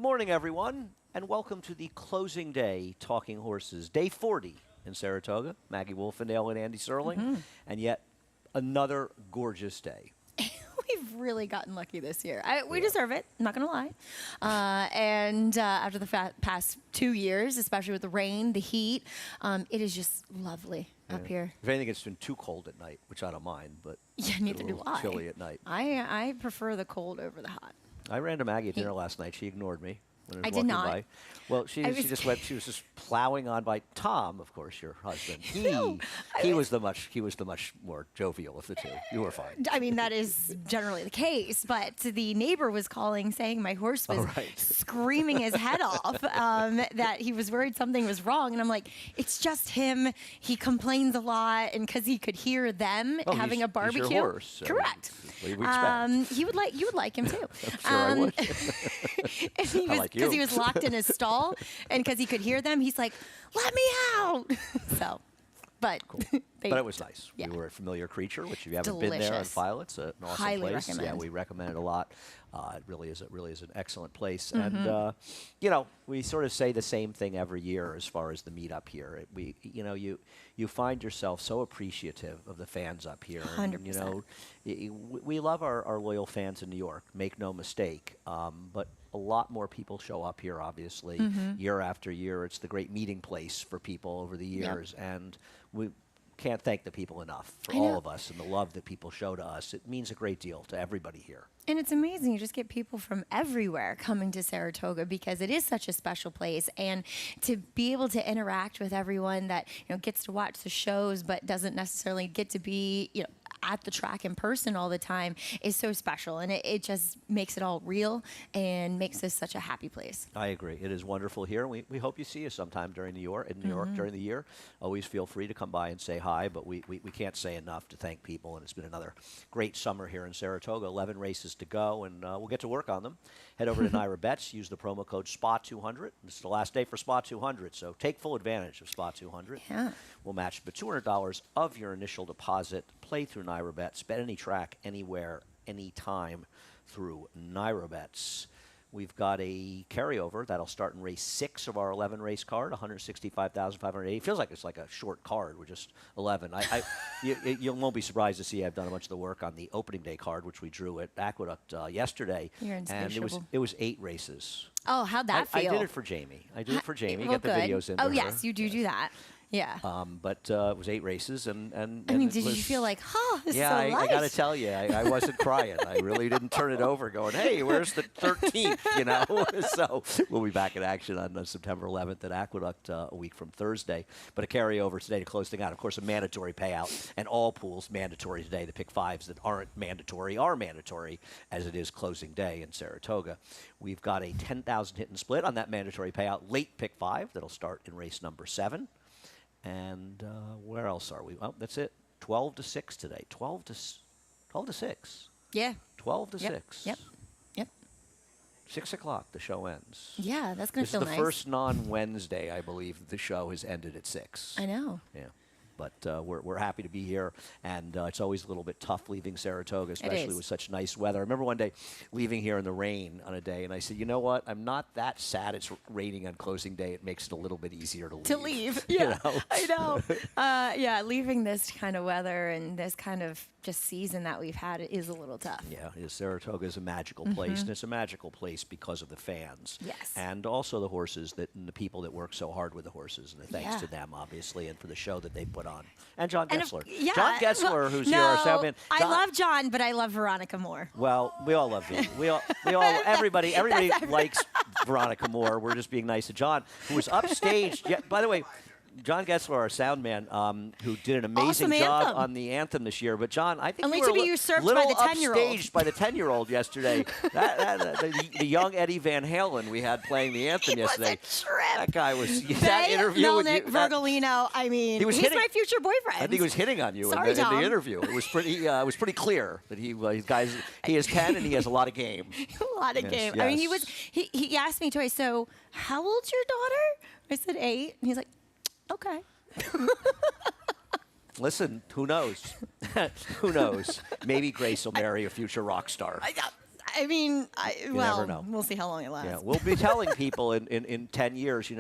Good morning, everyone, and welcome to the closing day Talking Horses, day 40 in Saratoga. Maggie Wolfendale and Andy Serling, and yet another gorgeous day. We've really gotten lucky this year. We deserve it, I'm not going to lie. And after the past 2 years, especially with the rain, the heat, it is just lovely up here. If anything, it's been too cold at night, which I don't mind, but yeah, neither do I. Chilly at night. I prefer the cold over the hot. I ran to Maggie at dinner last night. She ignored me. When I was did walking not. By. Well, she just went. She was just plowing on by. Tom, of course, your husband. He was the much more jovial of the two. You were fine. I mean, that is generally the case, but the neighbor was calling, saying my horse was screaming his head off, that he was worried something was wrong, and I'm like, it's just him. He complains a lot, and because he could hear them having a barbecue. He's your horse, so correct. What do we expect? You would like him too. I'm sure I would. Because he was locked in his stall, and because he could hear them, he's like, "Let me out!" So, but cool. But it was nice. Yeah. We were a familiar creature, which if you haven't been there on File, it's an awesome Highly place. recommend. Yeah, we recommend it a lot. It really is an excellent place, and you know, we sort of say the same thing every year as far as the meetup here. You find yourself so appreciative of the fans up here. 100%. And, you know, we love our loyal fans in New York. Make no mistake, but a lot more people show up here, obviously, year after year. It's the great meeting place for people over the years, and we can't thank the people enough for all of us and the love that people show to us. It means a great deal to everybody here. And it's amazing. You just get people from everywhere coming to Saratoga because it is such a special place. And to be able to interact with everyone that gets to watch the shows but doesn't necessarily get to be at the track in person all the time is so special. And it just makes it all real and makes this such a happy place. I agree. It is wonderful here. We hope you see us sometime during New York during the year. Always feel free to come by and say hi, but we can't say enough to thank people. And it's been another great summer here in Saratoga. 11 races to go, and we'll get to work on them. Head over to Naira Bets. Use the promo code SPA200. This is the last day for SPA200, so take full advantage of SPA200. Yeah. We'll match the $200 of your initial deposit. Play through Naira Bets. Bet any track, anywhere, anytime through Naira Bets. We've got a carryover that'll start in race 6 of our 11 race card, 165,580. It feels like it's like a short card. We're just 11. You won't be surprised to see I've done a bunch of the work on the opening day card, which we drew at Aqueduct yesterday. You're insatiable. And it was 8 races. Oh, how'd that feel? I did it for Jamie. Get well, the videos in. Oh, yes, you do that. Yeah. But it was 8 races, and I mean, did you feel like, this is so light? I got to tell you, I wasn't crying. I really didn't turn it over going, hey, where's the 13th, So we'll be back in action on September 11th at Aqueduct a week from Thursday. But a carryover today to close things out. Of course, a mandatory payout, and all pools mandatory today. The pick 5s that aren't mandatory are mandatory, as it is closing day in Saratoga. We've got a 10,000 hit and split on that mandatory payout, late pick 5, that'll start in race number 7. And where else are we? Well, that's it. 12 to 6 today. 12 to 6. Yeah. 12 to 6. Yep. 6 o'clock, the show ends. Yeah, that's going to feel nice. This is the first non-Wednesday, I believe, the show has ended at 6. I know. Yeah. But we're happy to be here, and it's always a little bit tough leaving Saratoga, especially with such nice weather. I remember one day leaving here in the rain on a day, and I said, you know what? I'm not that sad it's raining on closing day. It makes it a little bit easier to leave. Yeah, I know. Leaving this kind of weather and this kind of just season that we've had is a little tough. Yeah, Saratoga is a magical place, and it's a magical place because of the fans. Yes. And also the horses and the people that work so hard with the horses, and the thanks to them, obviously, and for the show that they put on. And John Getzler. John Getzler, who's here, our soundman. I love John, but I love Veronica more. Well, we all love you. Everybody likes Veronica more. We're just being nice to John, who was upstaged. By the way, John Getzler, our sound man, who did an amazing job on the anthem this year. But John, I think only you were to be usurped little by the 10-year-old. Upstaged by the 10-year-old yesterday. The young Eddie Van Halen we had playing the anthem yesterday. Was a trip. That guy was that interview. Melnick, Vergolino. I mean, he's my future boyfriend. I think he was hitting on you in the interview. It was pretty clear that he has 10 and he has a lot of game. A lot of game. Yes. I mean, he asked me twice. So, how old's your daughter? I said 8, and he's like, okay. Listen, who knows? Who knows? Maybe Grace will marry a future rock star. I mean, never know. We'll see how long it lasts. Yeah, we'll be telling people in 10 years,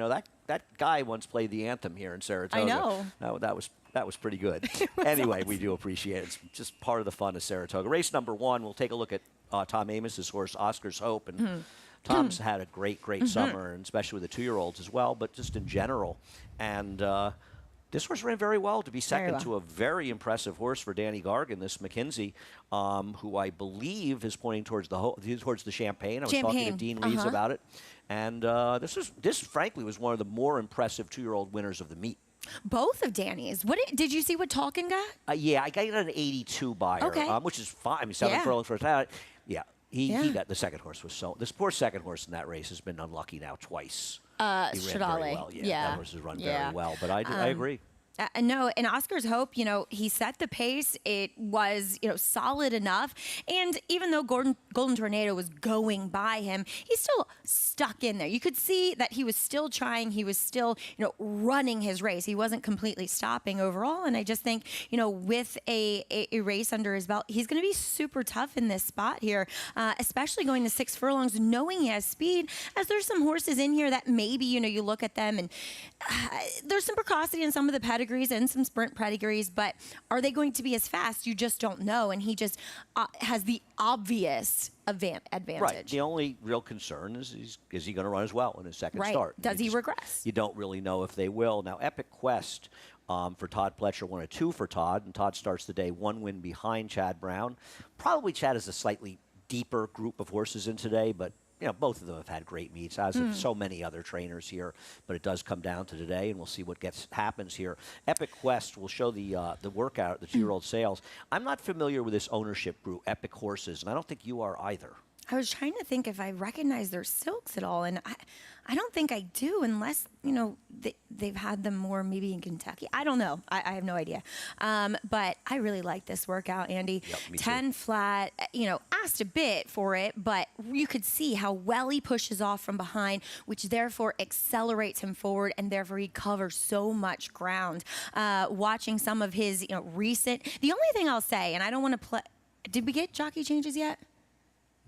that guy once played the anthem here in Saratoga. I know. That was pretty good. Anyway, awesome. we do appreciate it. It's just part of the fun of Saratoga. Race number 1, we'll take a look at Tom Amos's horse, Oscar's Hope. And Tom's had a great summer, and especially with the 2-year-olds as well, but just in general. And this horse ran very well to be second to a very impressive horse for Danny Gargan, this McKenzie, who I believe is pointing towards the Champagne. I was talking to Dean Reeves about it. And this frankly was one of the more impressive 2-year-old winners of the meet. Both of Danny's. Did you see what Talkin got? Yeah, I got an 82 by her, which is fine. I mean, 7 furlongs first out. Yeah, he got the second horse was so. This poor second horse in that race has been unlucky now twice. He ran very well. Yeah, that horse has run very well. But I agree. No, in Oscar's Hope, he set the pace. It was, solid enough. And even though Golden Tornado was going by him, he still stuck in there. You could see that he was still trying. He was still, running his race. He wasn't completely stopping overall. And I just think, with a race under his belt, he's going to be super tough in this spot here, especially going to 6 furlongs, knowing he has speed, as there's some horses in here that maybe, you look at them and there's some precocity in some of the pedigrees and some sprint pedigrees, but are they going to be as fast? You just don't know, and he just has the obvious advantage. Right. The only real concern is he going to run as well in his second start? Does he regress? You don't really know if they will. Now, Epic Quest for Todd Pletcher, 1 a 2 for Todd, and Todd starts the day 1 win behind Chad Brown. Probably Chad is a slightly deeper group of horses in today, but both of them have had great meets, as have so many other trainers here. But it does come down to today, and we'll see what happens here. Epic Quest will show the workout, the 2-year-old sales. I'm not familiar with this ownership group, Epic Horses, and I don't think you are either. I was trying to think if I recognize their silks at all, and I don't think I do, unless they've had them more maybe in Kentucky. I don't know. I have no idea. But I really like this workout, Andy. Yep, me 10 too. flat. Asked a bit for it, but you could see how well he pushes off from behind, which therefore accelerates him forward, and therefore he covers so much ground. Watching some of his recent. The only thing I'll say, and I don't want to play. Did we get jockey changes yet?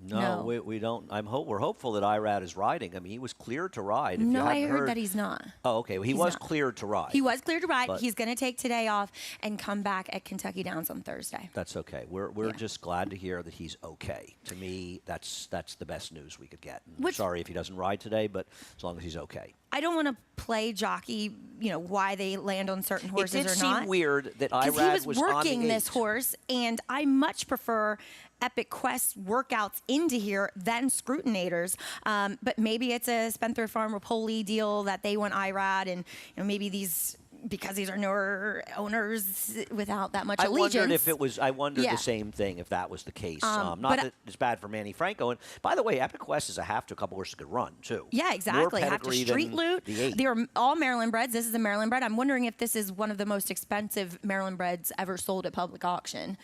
No. We don't. We're hopeful that Irad is riding. I mean, he was cleared to ride. If no, I heard that he's not. Oh, okay. Well, he was cleared to ride. He was cleared to ride. He's going to take today off and come back at Kentucky Downs on Thursday. That's okay. We're just glad to hear that he's okay. To me, that's the best news we could get. Sorry if he doesn't ride today, but as long as he's okay. I don't want to play jockey, why they land on certain horses or not. It did seem weird that Irad was working this horse, and I much prefer Epic Quest workouts into here than Scrutinators. But maybe it's a Spencer Farm Rapoli deal that they want Irad, and maybe these. Because these are newer owners without that much allegiance. I wondered if it was. I wondered the same thing if that was the case. Not that it's bad for Manny Franco. And by the way, Epic Quest is a half to a couple horses could run too. Yeah, exactly. More Half to Street Loot. They're all Maryland breds. This is a Maryland bred. I'm wondering if this is one of the most expensive Maryland breds ever sold at public auction.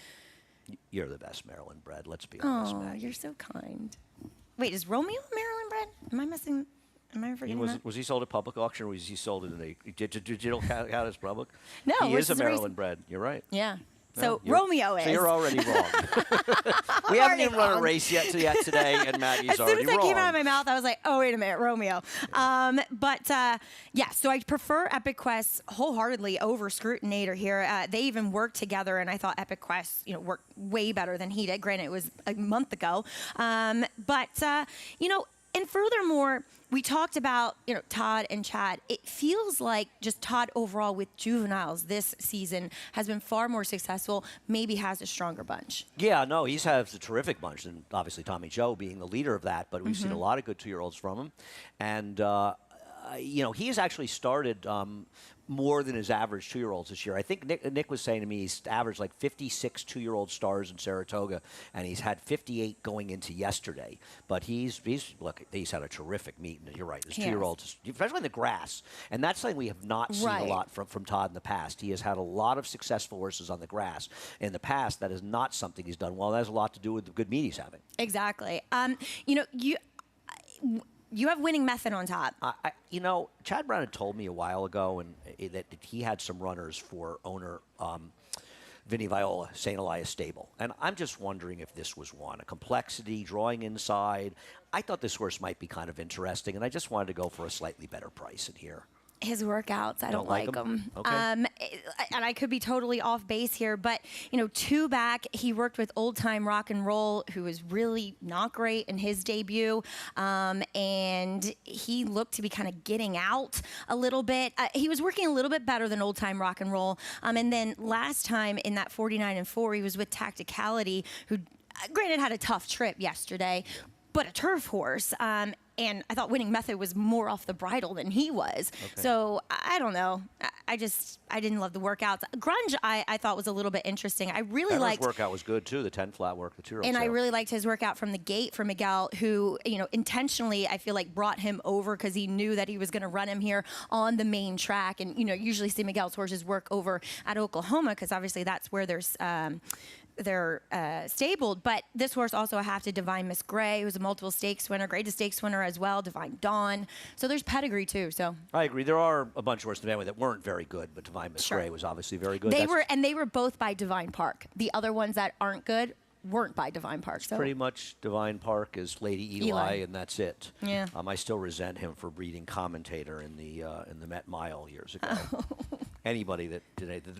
You're the best Maryland bred. Let's be honest, Maggie. You're so kind. Wait, is Romeo a Maryland bred? Am I missing? Am I forgetting that? Was he sold at public auction, or was he sold in a digital count as public? No, he is a Maryland bred. You're right. Yeah. So Romeo is. So you're already wrong. We haven't even run a race yet today, and Maggie's already wrong. As soon as that came out of my mouth, I was like, oh, wait a minute, Romeo. So I prefer Epic Quest wholeheartedly over Scrutinator here. They even worked together, and I thought Epic Quest, worked way better than he did. Granted, it was a month ago. And furthermore, we talked about, Todd and Chad. It feels like just Todd overall with juveniles this season has been far more successful, maybe has a stronger bunch. Yeah, no, he's has a terrific bunch, and obviously Tommy Joe being the leader of that, but we've seen a lot of good 2-year-olds from him. And, he has actually started more than his average 2-year-olds this year. I think Nick was saying to me he's averaged like 56 2-year-old stars in Saratoga, and he's had 58 going into yesterday. But he's had a terrific meet, and you're right, his 2-year-olds, especially in the grass. And that's something we have not seen a lot from Todd in the past. He has had a lot of successful horses on the grass. In the past, that is not something he's done well. That has a lot to do with the good meet he's having. Exactly. You have winning method on top. Chad Brown had told me a while ago that he had some runners for owner Vinny Viola, St. Elias Stable. And I'm just wondering if this was one. A complexity, drawing inside. I thought this horse might be kind of interesting, and I just wanted to go for a slightly better price in here. His workouts, I don't like them. Okay. And I could be totally off base here, but, two back, he worked with Old Time Rock and Roll, who was really not great in his debut. And he looked to be kind of getting out a little bit. He was working a little bit better than Old Time Rock and Roll. And then last time in that 49-4, he was with Tacticality, who, granted, had a tough trip yesterday, but a turf horse. And I thought Winning Method was more off the bridle than he was. Okay. So I don't know. I didn't love the workouts. Grunge, I thought was a little bit interesting. I really liked. His workout was good too. The 10 flat work, the 2-year-old. And I really liked his workout from the gate for Miguel, who intentionally I feel like brought him over because he knew that he was going to run him here on the main track. And usually see Miguel's horses work over at Oklahoma because obviously that's where there's. They're stabled, but this horse also have to Divine Miss Gray, who's a multiple stakes winner, greatest stakes winner as well, Divine Dawn. So there's pedigree too. So I agree. There are a bunch of horses in the family that weren't very good, but Divine Miss Gray was obviously very good. They were both by Divine Park. The other ones that aren't good weren't by Divine Park. So pretty much Divine Park is Lady Eli, and that's it. Yeah. I still resent him for breeding commentator in the Met Mile years ago. Anybody that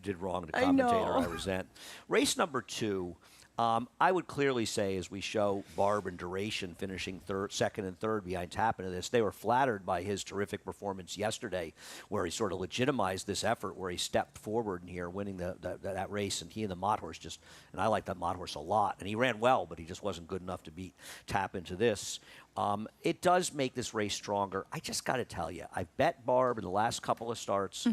did wrong to commentator, I resent. Race number 2, I would clearly say, as we show Barb and Duration finishing second and third behind Tappan in this, they were flattered by his terrific performance yesterday, where he sort of legitimized this effort, where he stepped forward in here, winning that race, and he and the Mott horse and I like that Mott horse a lot, and he ran well, but he just wasn't good enough to beat Tappan to this. It does make this race stronger. I just got to tell you, I've bet Barb in the last couple of starts,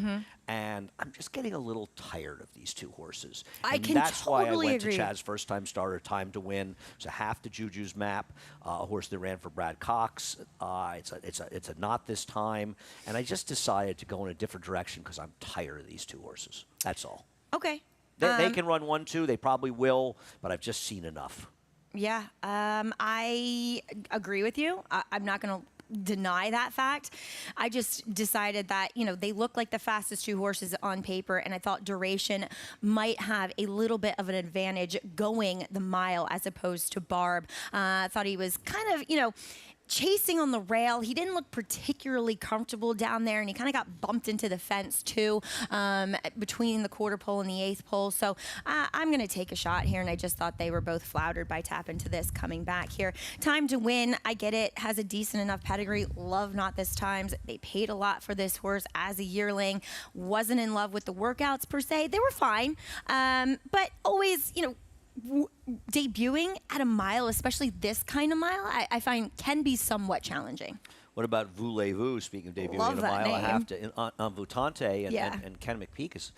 and I'm just getting a little tired of these two horses. That's why I went to Chad's first-time starter, Time to Win. It's a half to Juju's Map, a horse that ran for Brad Cox. It's a not this time, and I just decided to go in a different direction because I'm tired of these two horses. That's all. Okay. They can run 1-2. They probably will, but I've just seen enough. Yeah, I agree with you. I'm not going to deny that fact. I just decided that, they look like the fastest two horses on paper, and I thought Duration might have a little bit of an advantage going the mile as opposed to Barb. I thought he was kind of, chasing on the rail. He didn't look particularly comfortable down there, and he kind of got bumped into the fence too, between the quarter pole and the eighth pole. So I'm going to take a shot here, and I just thought they were both flouted by Tappan to this coming back here. Time to Win, I get it, has a decent enough pedigree. Love Not This Times. They paid a lot for this horse as a yearling. Wasn't in love with the workouts per se. They were fine, but always, debuting at a mile, especially this kind of mile, I find can be somewhat challenging. What about Voulez-Vous? Speaking of debuting in a mile, I have to Envoûtante and Ken McPeak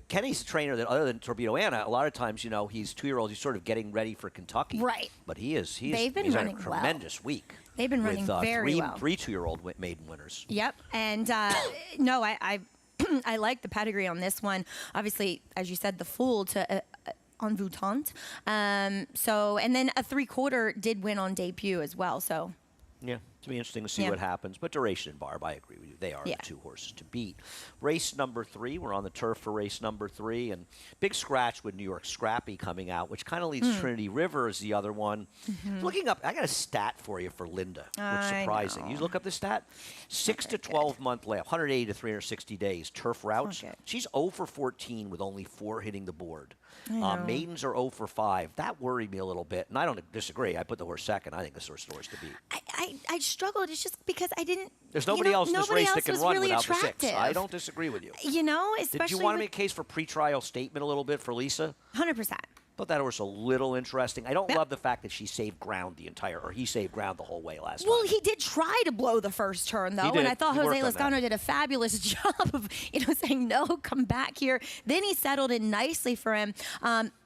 Kenny's a trainer that, other than Torpedo Anna, a lot of times, he's 2-year-old. He's sort of getting ready for Kentucky, right? But he's had a tremendous week. They've been running very well. Three 2-year-old maiden winners. Yep, and no, I I like the pedigree on this one. Obviously, as you said, the Fool to. Envoûtante. And then a 3/4 did win on debut as well. So, yeah, it'll be interesting to see what happens. But Duration and Barb, I agree with you. They are the two horses to beat. Race number 3, we're on the turf for race number 3, and big scratch with New York Scrappy coming out, which kind of leads Trinity River as the other one. Looking up, I got a stat for you for Linda, which is surprising. You look up the stat, 6 to 12 month layup, 180 to 360 days, turf routes. She's 0 for 14 with only 4 hitting the board. Maidens are 0 for 5. That worried me a little bit, and I don't disagree. I put the horse second. I think this horse is the horse to beat. I struggled. It's just because I didn't. There's nobody else in this race that can run really without attractive. the 6. I don't disagree with you. Especially. Did you want to make a case for pretrial statement a little bit for Lisa? 100%. Thought that horse a little interesting. I don't love the fact that she saved ground he saved ground the whole way last time. Well, he did try to blow the first turn, though, and I thought Jose Lezcano did a fabulous job of, saying, no, come back here. Then he settled in nicely for him.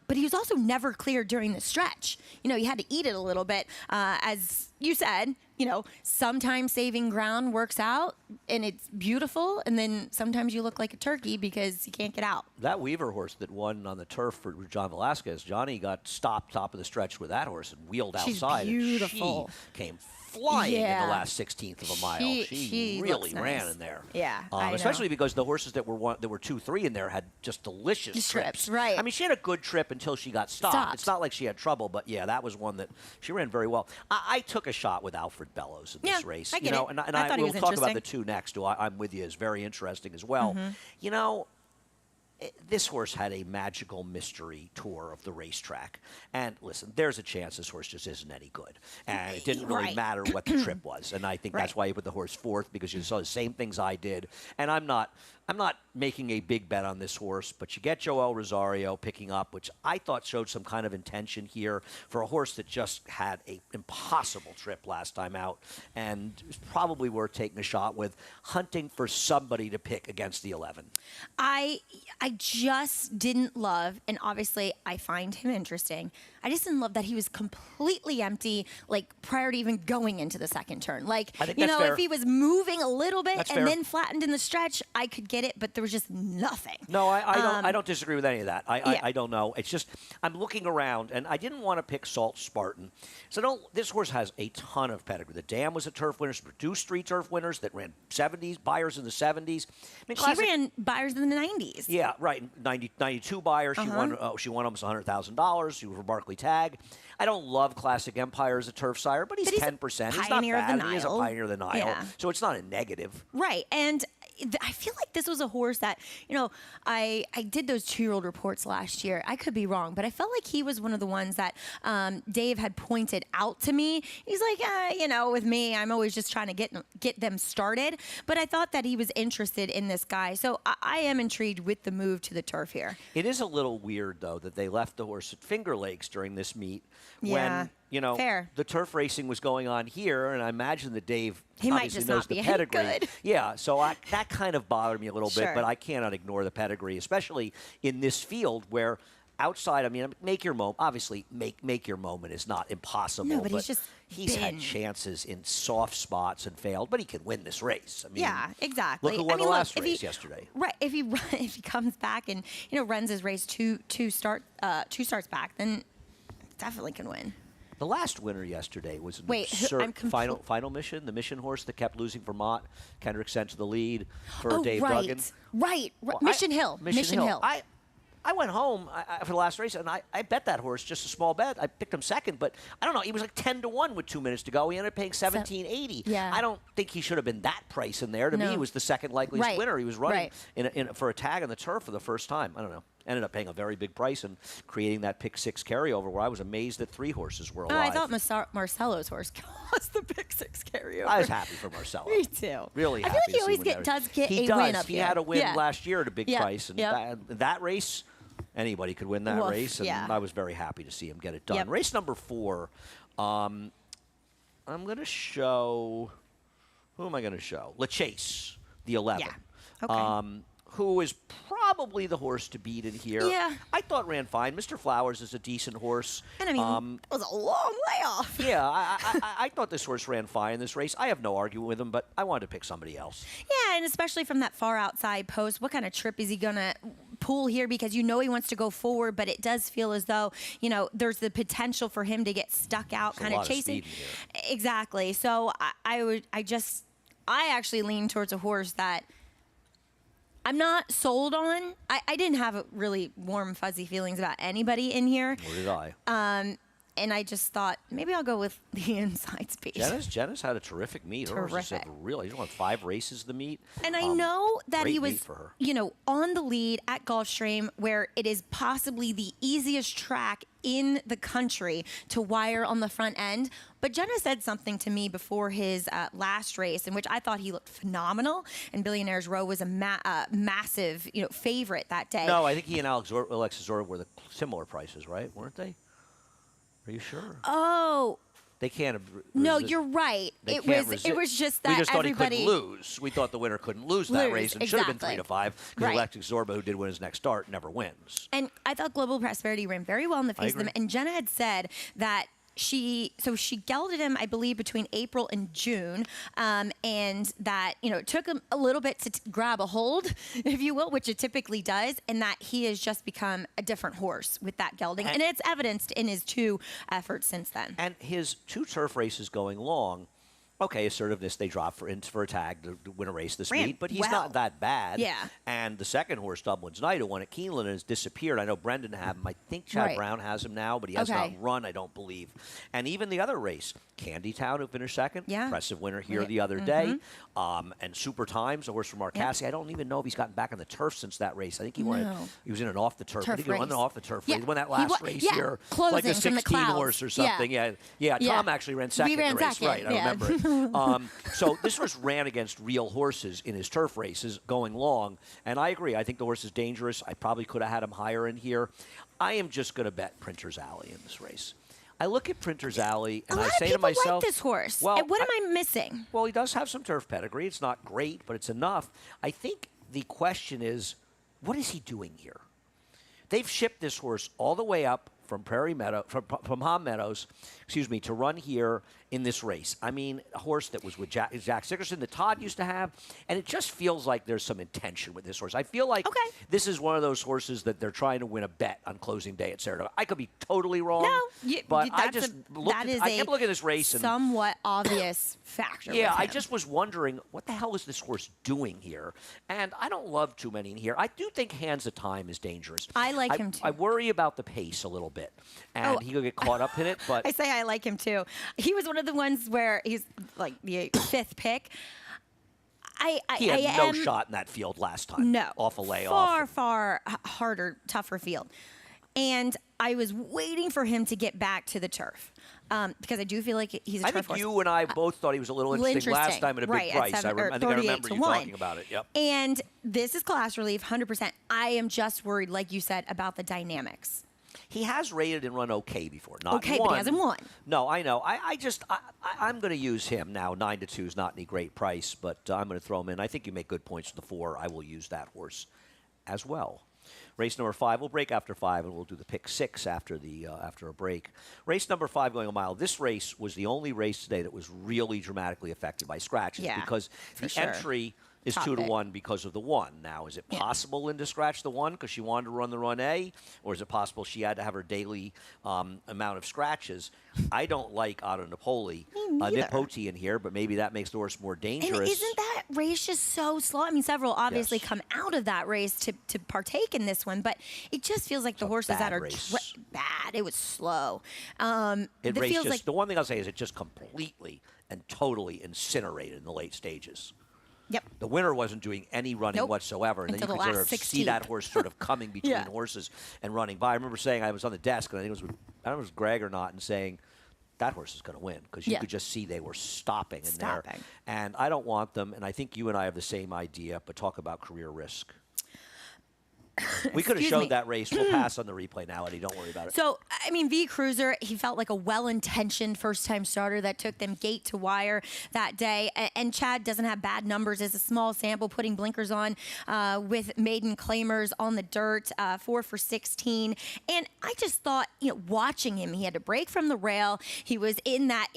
But he was also never cleared during the stretch. He had to eat it a little bit. As you said, sometimes saving ground works out and it's beautiful, and then sometimes you look like a turkey because you can't get out. That Weaver horse that won on the turf for John Velasquez, Johnny got stopped top of the stretch with that horse and wheeled outside. She's beautiful. And she came flying in Yeah. the last 16th of a mile. She really looks ran nice. in there. Yeah, I know. Especially because the horses that were 2, 3 in there had just delicious Trips, right. I mean, she had a good trip until she got stopped. It's not like she had trouble, but yeah, that was one that she ran very well. I took a shot with Alfred Bellows in this race. I get it. And I thought he we'll was talk about interesting. the two next. Who I'm with you is very interesting as well. Mm-hmm. You know, this horse had a magical mystery tour of the racetrack. And listen, there's a chance this horse just isn't any good. And it didn't really matter what the trip was. And I think that's why you put the horse fourth, because you saw the same things I did. And I'm not making a big bet on this horse, but you get Joel Rosario picking up, which I thought showed some kind of intention here for a horse that just had an impossible trip last time out, and it's probably worth taking a shot with, hunting for somebody to pick against the 11. I just didn't love, and obviously I find him interesting. I just didn't love that he was completely empty, like prior to even going into the second turn. Like, I think you that's know, fair. if he was moving a little bit That's and fair. then flattened in the stretch, I could get it, but there was just nothing. No, I don't disagree with any of that. Yeah. I don't know. It's just I'm looking around, and I didn't want to pick Salt Spartan. So this horse has a ton of pedigree. The Dam was a turf winner. She produced 3 turf winners that ran 70s, buyers in the 70s. I mean, She ran buyers in the 90s. Yeah, right. 92 buyers. She won. She won almost $100,000. She was for Barclay Tag. I don't love Classic Empire as a turf sire, but he's 10%. He's not pioneer of the bad. He is a Nile. pioneer of the Nile, Yeah. so it's not a negative. Right. And I feel like this was a horse that, you know, I did those 2-year-old reports last year. I could be wrong, but I felt like he was one of the ones that Dave had pointed out to me. He's like, you know, with me, I'm always just trying to get them started. But I thought that he was interested in this guy. So I am intrigued with the move to the turf here. It is a little weird, though, that they left the horse at Finger Lakes during this meet Yeah, when, you know, fair. the turf racing was going on here, and I imagine that Dave He might obviously just knows not the be any pedigree. good. Yeah, so that kind of bothered me a little bit, Sure. but I cannot ignore the pedigree, especially in this field where outside, I mean, make your moment. Obviously, make your moment is not impossible. No, but he's had been- chances in soft spots and failed, but he can win this race. I mean, Yeah, exactly. Look who won I mean, the last if race yesterday. Right. If he comes back and, you know, runs his race two starts back, then definitely can win. The last winner yesterday was an Wait, absurd final mission, the mission horse that kept losing for Mott. Kendrick sent to the lead for Dave Duggan. Right. Well, Mission Hill. Mission Hill. I went home for the last race, and I bet that horse, just a small bet. I picked him second, but I don't know. He was like 10-1 with 2 minutes to go. He ended up paying $17.80. Yeah. I don't think he should have been that price in there. To me, No. he was the second likeliest Right. winner. He was running Right. for a tag on the turf for the first time. I don't know. Ended up paying a very big price and creating that pick 6 carryover where I was amazed that 3 horses were alive. I thought Marcelo's horse caused the pick 6 carryover. I was happy for Marcelo. Me too. Really I happy. feel like he to see always him does get he a does. win up He here. had a win Yeah. last year at a big Yeah. price, and Yep. that race, anybody could win that Woof. race, and Yeah. I was very happy to see him get it done. Yep. Race number 4, I'm going to show. Who am I going to show? LaChase, the 11. Yeah. Okay. Who is probably the horse to beat in here. Yeah. I thought ran fine. Mr. Flowers is a decent horse. And I mean, it was a long layoff. Yeah, I thought this horse ran fine in this race. I have no argument with him, but I wanted to pick somebody else. Yeah, and especially from that far outside post, what kind of trip is he going to pull here? Because you know he wants to go forward, but it does feel as though, you know, there's the potential for him to get stuck out, There's a kind of lot of chasing. speed in here. Exactly. So I actually lean towards a horse that I'm not sold on. I didn't have really warm, fuzzy feelings about anybody in here. Or did I? And I just thought, maybe I'll go with the inside speed. Janice had a terrific meet. Her horse had really, he's won 5 races the meet. And I know that great he meet was, for her. you know, on the lead at Gulfstream, where it is possibly the easiest track in the country to wire on the front end. But Jenna said something to me before his last race, in which I thought he looked phenomenal. And Billionaires Row was a massive, you know, favorite that day. No, I think he and Alexis Zorb were the similar prices, right? Weren't they? Are you sure? Oh. They can't have. No, you're right. It was just that we just everybody thought he couldn't lose. We thought the winner couldn't lose that race, and should have been exactly. 3-5 because Right. Alexis Zorba, who did win his next start, never wins. And I thought Global Prosperity ran very well in the face of them. agree. And Jenna had said that she gelded him, I believe, between April and June, and that, you know, it took him a little bit to grab a hold, if you will, which it typically does, and that he has just become a different horse with that gelding. And it's evidenced in his 2 efforts since then. And his 2 turf races going long, Okay, assertiveness, they drop for a tag to win a race this Ran meet, but he's well. not that bad. Yeah. And the second horse, Dublin's Knight, who won at Keeneland, has disappeared. I know Brendan had him. I think Chad Right. Brown has him now, but he has not run, I don't believe. And even the other race, Candytown, who finished second, impressive winner here the other day. And Super Times, a horse from Marcassi. I don't even know if he's gotten back on the turf since that race. I think he was in an off the turf. I think he won an off the turf race. He won that last race here, like a 16 horse or something. Yeah. Tom actually ran second in the race. Right, I remember it. So this horse ran against real horses in his turf races going long, and I agree. I think the horse is dangerous. I probably could have had him higher in here. I am just going to bet Printer's Alley in this race. I look at Printer's Alley, and I say to myself, like this horse. Well, what am I missing? Well, he does have some turf pedigree. It's not great, but it's enough. I think the question is, what is he doing here? They've shipped this horse all the way up from from Palm Meadows, to run here in this race. I mean, a horse that was with Jack Sickerson that Todd used to have, and it just feels like there's some intention with this horse. I feel like this is one of those horses that they're trying to win a bet on closing day at Saratoga. I could be totally wrong, but I just I kept looking at this race and somewhat obvious factor. Yeah, I just was wondering what the hell is this horse doing here, and I don't love too many in here. I do think Hands of Time is dangerous. I like him too. I worry about the pace a little bit, and he could get caught up in it. But I say I like him too. He was one of the ones where he's like the fifth pick. He had no shot in that field last time. No, off a layoff. Far harder, tougher field. And I was waiting for him to get back to the turf because I do feel like he's a turf horse. I think you and I both thought he was a little interesting last time at a big price. I think I remember you talking about it. Yep. And this is class relief, 100%. I am just worried, like you said, about the dynamics. He has rated and run okay before. Not okay, won. But he hasn't won. No, I know. I'm going to use him now. 9-2 is not any great price, but I'm going to throw him in. I think you make good points with the 4. I will use that horse as well. Race number 5. We'll break after 5, and we'll do the pick 6 after a break. Race number 5 going a mile. This race was the only race today that was really dramatically affected by scratches because the entry is Top 2-1 because of the 1. Now, is it possible Linda scratched the 1 because she wanted to run the run A, or is it possible she had to have her daily amount of scratches? I don't like Otto Nipoti in here, but maybe that makes the horse more dangerous. And isn't that race just so slow? I mean, several obviously come out of that race to partake in this one, but it just feels like the horses that are bad. It was slow. It feels like the one thing I'll say is it just completely and totally incinerated in the late stages. Yep. The winner wasn't doing any running whatsoever. And until then you could sort of 16th. see that horse sort of coming between horses and running by. I remember saying, I was on the desk, and I don't know if it was Greg or not, and saying, that horse is going to win because you could just see they were stopping in there. And I don't want them, and I think you and I have the same idea, but talk about career risk. We could have showed that race. We'll pass on the replay now, Eddie. Don't worry about it. So, I mean, V Cruiser, he felt like a well-intentioned first-time starter that took them gate to wire that day. And Chad doesn't have bad numbers as a small sample, putting blinkers on with maiden claimers on the dirt, 4 for 16. And I just thought, watching him, he had to break from the rail. He was in that,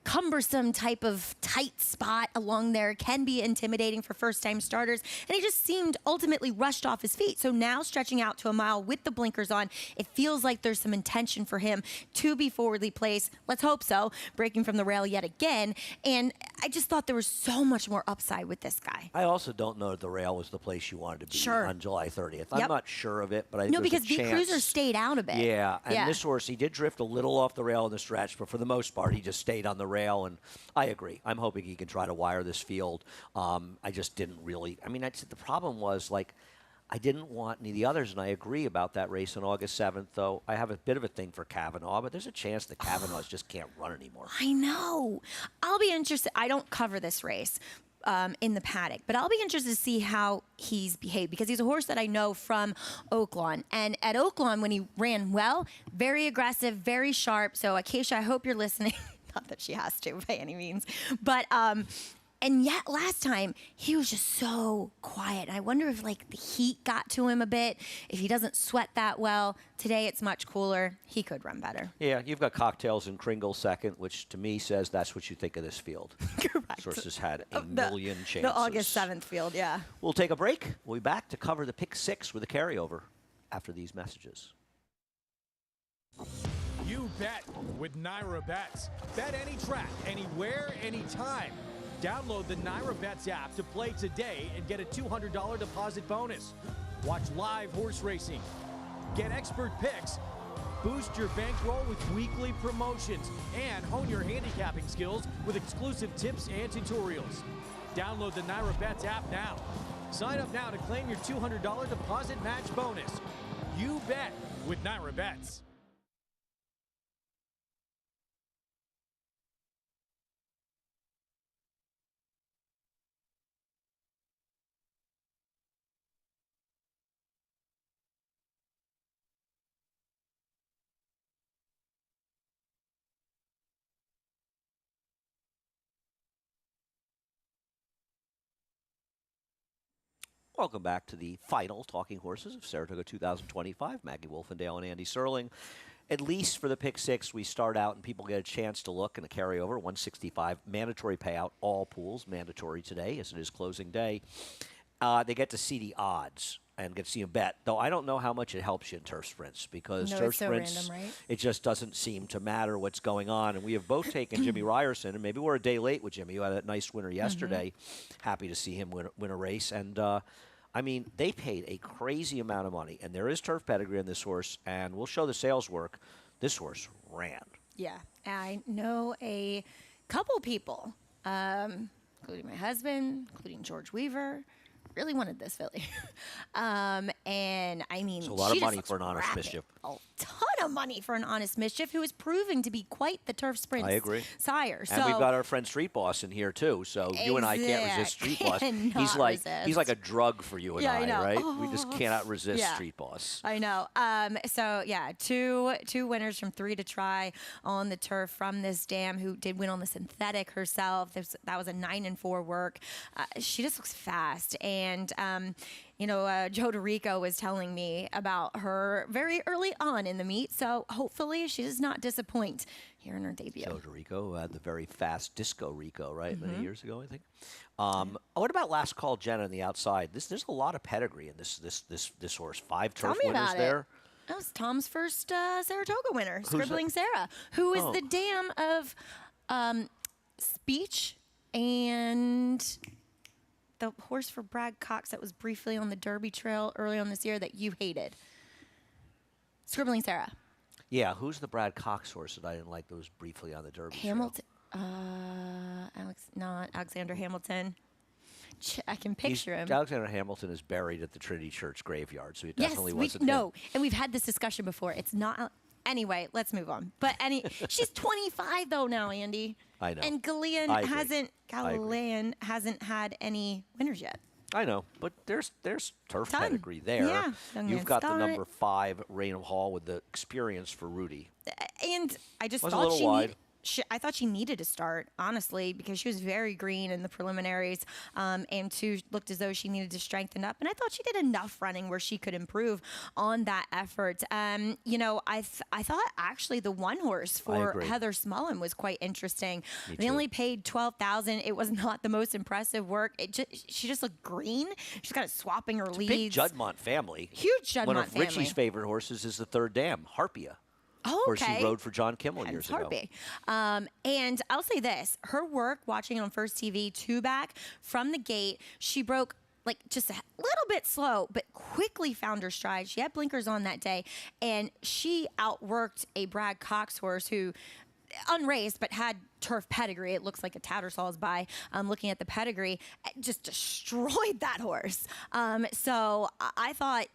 cumbersome type of tight spot along there, can be intimidating for first-time starters, and he just seemed ultimately rushed off his feet. So now stretching out to a mile with the blinkers on, it feels like there's some intention for him to be forwardly placed. Let's hope so, breaking from the rail yet again. And I just thought there was so much more upside with this guy. I also don't know that the rail was the place you wanted to be on July 30th. I'm not sure of it, but I think because V Cruiser stayed out a bit. Yeah, and this horse, he did drift a little off the rail in the stretch, but for the most part, he just stayed on the rail, and I agree. I'm hoping he can try to wire this field. I just didn't really. I mean, the problem was, I didn't want any of the others, and I agree about that race on August 7th, though. I have a bit of a thing for Kavanaugh, but there's a chance that Kavanaugh just can't run anymore. I know. I'll be interested. I don't cover this race in the paddock, but I'll be interested to see how he's behaved because he's a horse that I know from Oaklawn. And at Oaklawn, when he ran well, very aggressive, very sharp. So, Acacia, I hope you're listening. Not that she has to by any means, but and yet last time he was just so quiet. And I wonder if the heat got to him a bit. If he doesn't sweat that well today, it's much cooler. He could run better. Yeah, you've got Cocktails and Kringle second, which to me says that's what you think of this field. Correct. Sources had a million chances. The August 7th field, yeah. We'll take a break. We'll be back to cover the pick 6 with a carryover after these messages. You bet with Naira Bets. Bet any track, anywhere, anytime. Download the Naira Bets app to play today and get a $200 deposit bonus. Watch live horse racing. Get expert picks. Boost your bankroll with weekly promotions and hone your handicapping skills with exclusive tips and tutorials. Download the Naira Bets app now. Sign up now to claim your $200 deposit match bonus. You bet with Naira Bets. Welcome back to the final Talking Horses of Saratoga 2025. Maggie Wolfendale and Andy Serling. At least for the pick six, we start out and people get a chance to look in a carryover. 165 mandatory payout, all pools mandatory today as it is closing day. They get to see the odds and get to see them bet. Though I don't know how much it helps you in turf sprints because turf it's so sprints, random, right? it just doesn't seem to matter what's going on. And we have both taken Jimmy Ryerson, and maybe we're a day late with Jimmy, who had that nice winner yesterday. Happy to see him win a race. And I mean, they paid a crazy amount of money, and there is turf pedigree in this horse, and we'll show the sales work. This horse ran. Yeah, I know a couple people, including my husband, including George Weaver, really wanted this filly. And I mean, It's a lot of she money just for an honest rapid. mischief. A ton of money for an honest mischief, who is proving to be quite the turf sprint I agree. sire. And we've got our friend Street Boss in here too, so you and I can't resist Street Boss. He's like a drug for you and I know. right? Oh. We just cannot resist Yeah. Street Boss. I know. So yeah, two winners from 3 to try on the turf from this dam, who did win on the synthetic herself. That was a 9-4 work. She just looks fast, and Joe DeRico was telling me about her very early on in the meet, so hopefully she does not disappoint here in her debut. Joe DeRico, who had the very fast Disco Rico, right, many years ago, I think. What about Last Call Jenna on the outside? There's a lot of pedigree in this horse. 5 turf Tell me winners about there. it. That was Tom's first Saratoga winner, Scribbling Sarah, who is the dam of Speech and the horse for Brad Cox that was briefly on the Derby Trail early on this year that you hated. Scribbling Sarah. Yeah, who's the Brad Cox horse that I didn't like that was briefly on the Derby Hamilton. Not Alexander Hamilton. I can picture him. Alexander Hamilton is buried at the Trinity Church graveyard, so he definitely wasn't No, and we've had this discussion before. It's not. Anyway, let's move on. But she's 25 though now, Andy. I know. And Galilean hasn't had any winners yet. I know, but there's turf Ton. pedigree there. Yeah, You've got the number 5, Raynham Hall, with the experience for Rudy. And I just Was a thought little wide. I thought she needed to start, honestly, because she was very green in the preliminaries, and looked as though she needed to strengthen up. And I thought she did enough running where she could improve on that effort. I thought actually the one horse for Heather Smullen was quite interesting. They only paid $12,000. It was not the most impressive work. She just looked green. She's kind of swapping her leads. Big Juddmonte family. Huge Juddmonte family. One of Richie's favorite horses is the third dam, Harpia. Oh, okay. Horse he rode for John Kimmel years ago. And I'll say this, her work watching on First TV 2-back from the gate, she broke just a little bit slow, but quickly found her stride. She had blinkers on that day, and she outworked a Brad Cox horse who, unraced, but had turf pedigree. It looks like a Tattersall's by looking at the pedigree, just destroyed that horse. So I thought,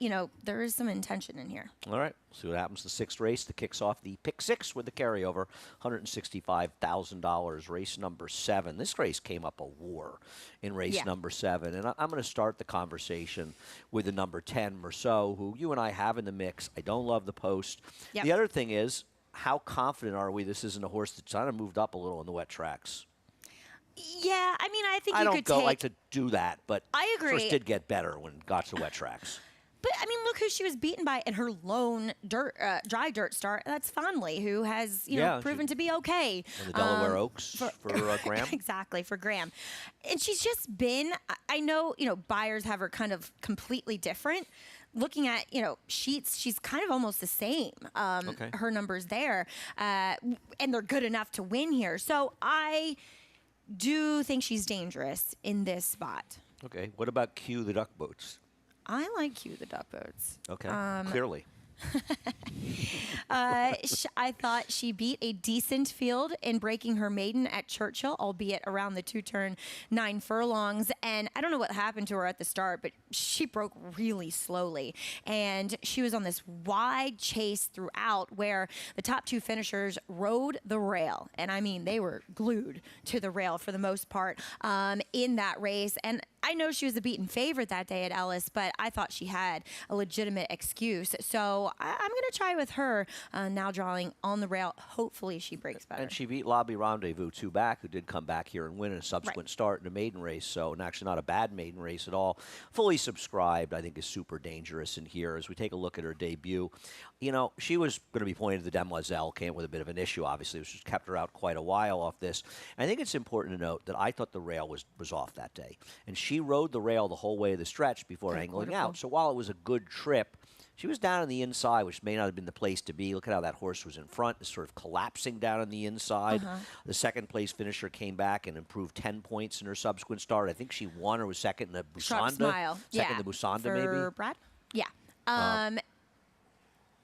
there is some intention in here. All right. See what happens. The 6th race that kicks off the pick 6 with the carryover, $165,000, race number 7. This race came up a war in race number 7. And I'm going to start the conversation with the number 10, Merceau, who you and I have in the mix. I don't love the post. Yep. The other thing is, how confident are we this isn't a horse that's kind of moved up a little in the wet tracks? Yeah, I mean, I think I you could like to do that, but I agree. Horse did get better when it got to wet tracks. But, I mean, look who she was beaten by in her lone dry dirt start. That's Fondley, who has, proven to be okay. And the Delaware Oaks for Graham. Exactly, for Graham. And she's just been, I know, buyers have her kind of completely different. looking at, sheets, she's kind of almost the same. Okay. Her numbers there, and they're good enough to win here. So I do think she's dangerous in this spot. Okay. What about Q the Duck Boats? I like Q the Duck Boats. Okay. Clearly. I thought she beat a decent field in breaking her maiden at Churchill, albeit around the 2-turn 9 furlongs. And I don't know what happened to her at the start, but she broke really slowly. And she was on this wide chase throughout where the top 2 finishers rode the rail. And I mean, they were glued to the rail for the most part in that race. And I know she was a beaten favorite that day at Ellis, but I thought she had a legitimate excuse. So I'm going to try with her now drawing on the rail. Hopefully she breaks better. And she beat Lobby Rendezvous 2 back, who did come back here and win in a subsequent start in a maiden race. So, and actually not a bad maiden race at all. Fully subscribed, I think, is super dangerous in here. As we take a look at her debut, she was going to be pointed to the Demoiselle, came with a bit of an issue, obviously, which just kept her out quite a while off this. And I think it's important to note that I thought the rail was off that day. And she rode the rail the whole way of the stretch before angling out. So while it was a good trip, she was down on the inside, which may not have been the place to be. Look at how that horse was in front, sort of collapsing down on the inside. The second place finisher came back and improved 10 points in her subsequent start. I think she won or was second in the Sharp Busanda. Smile. Second in the Busanda, for maybe? Brad? Yeah.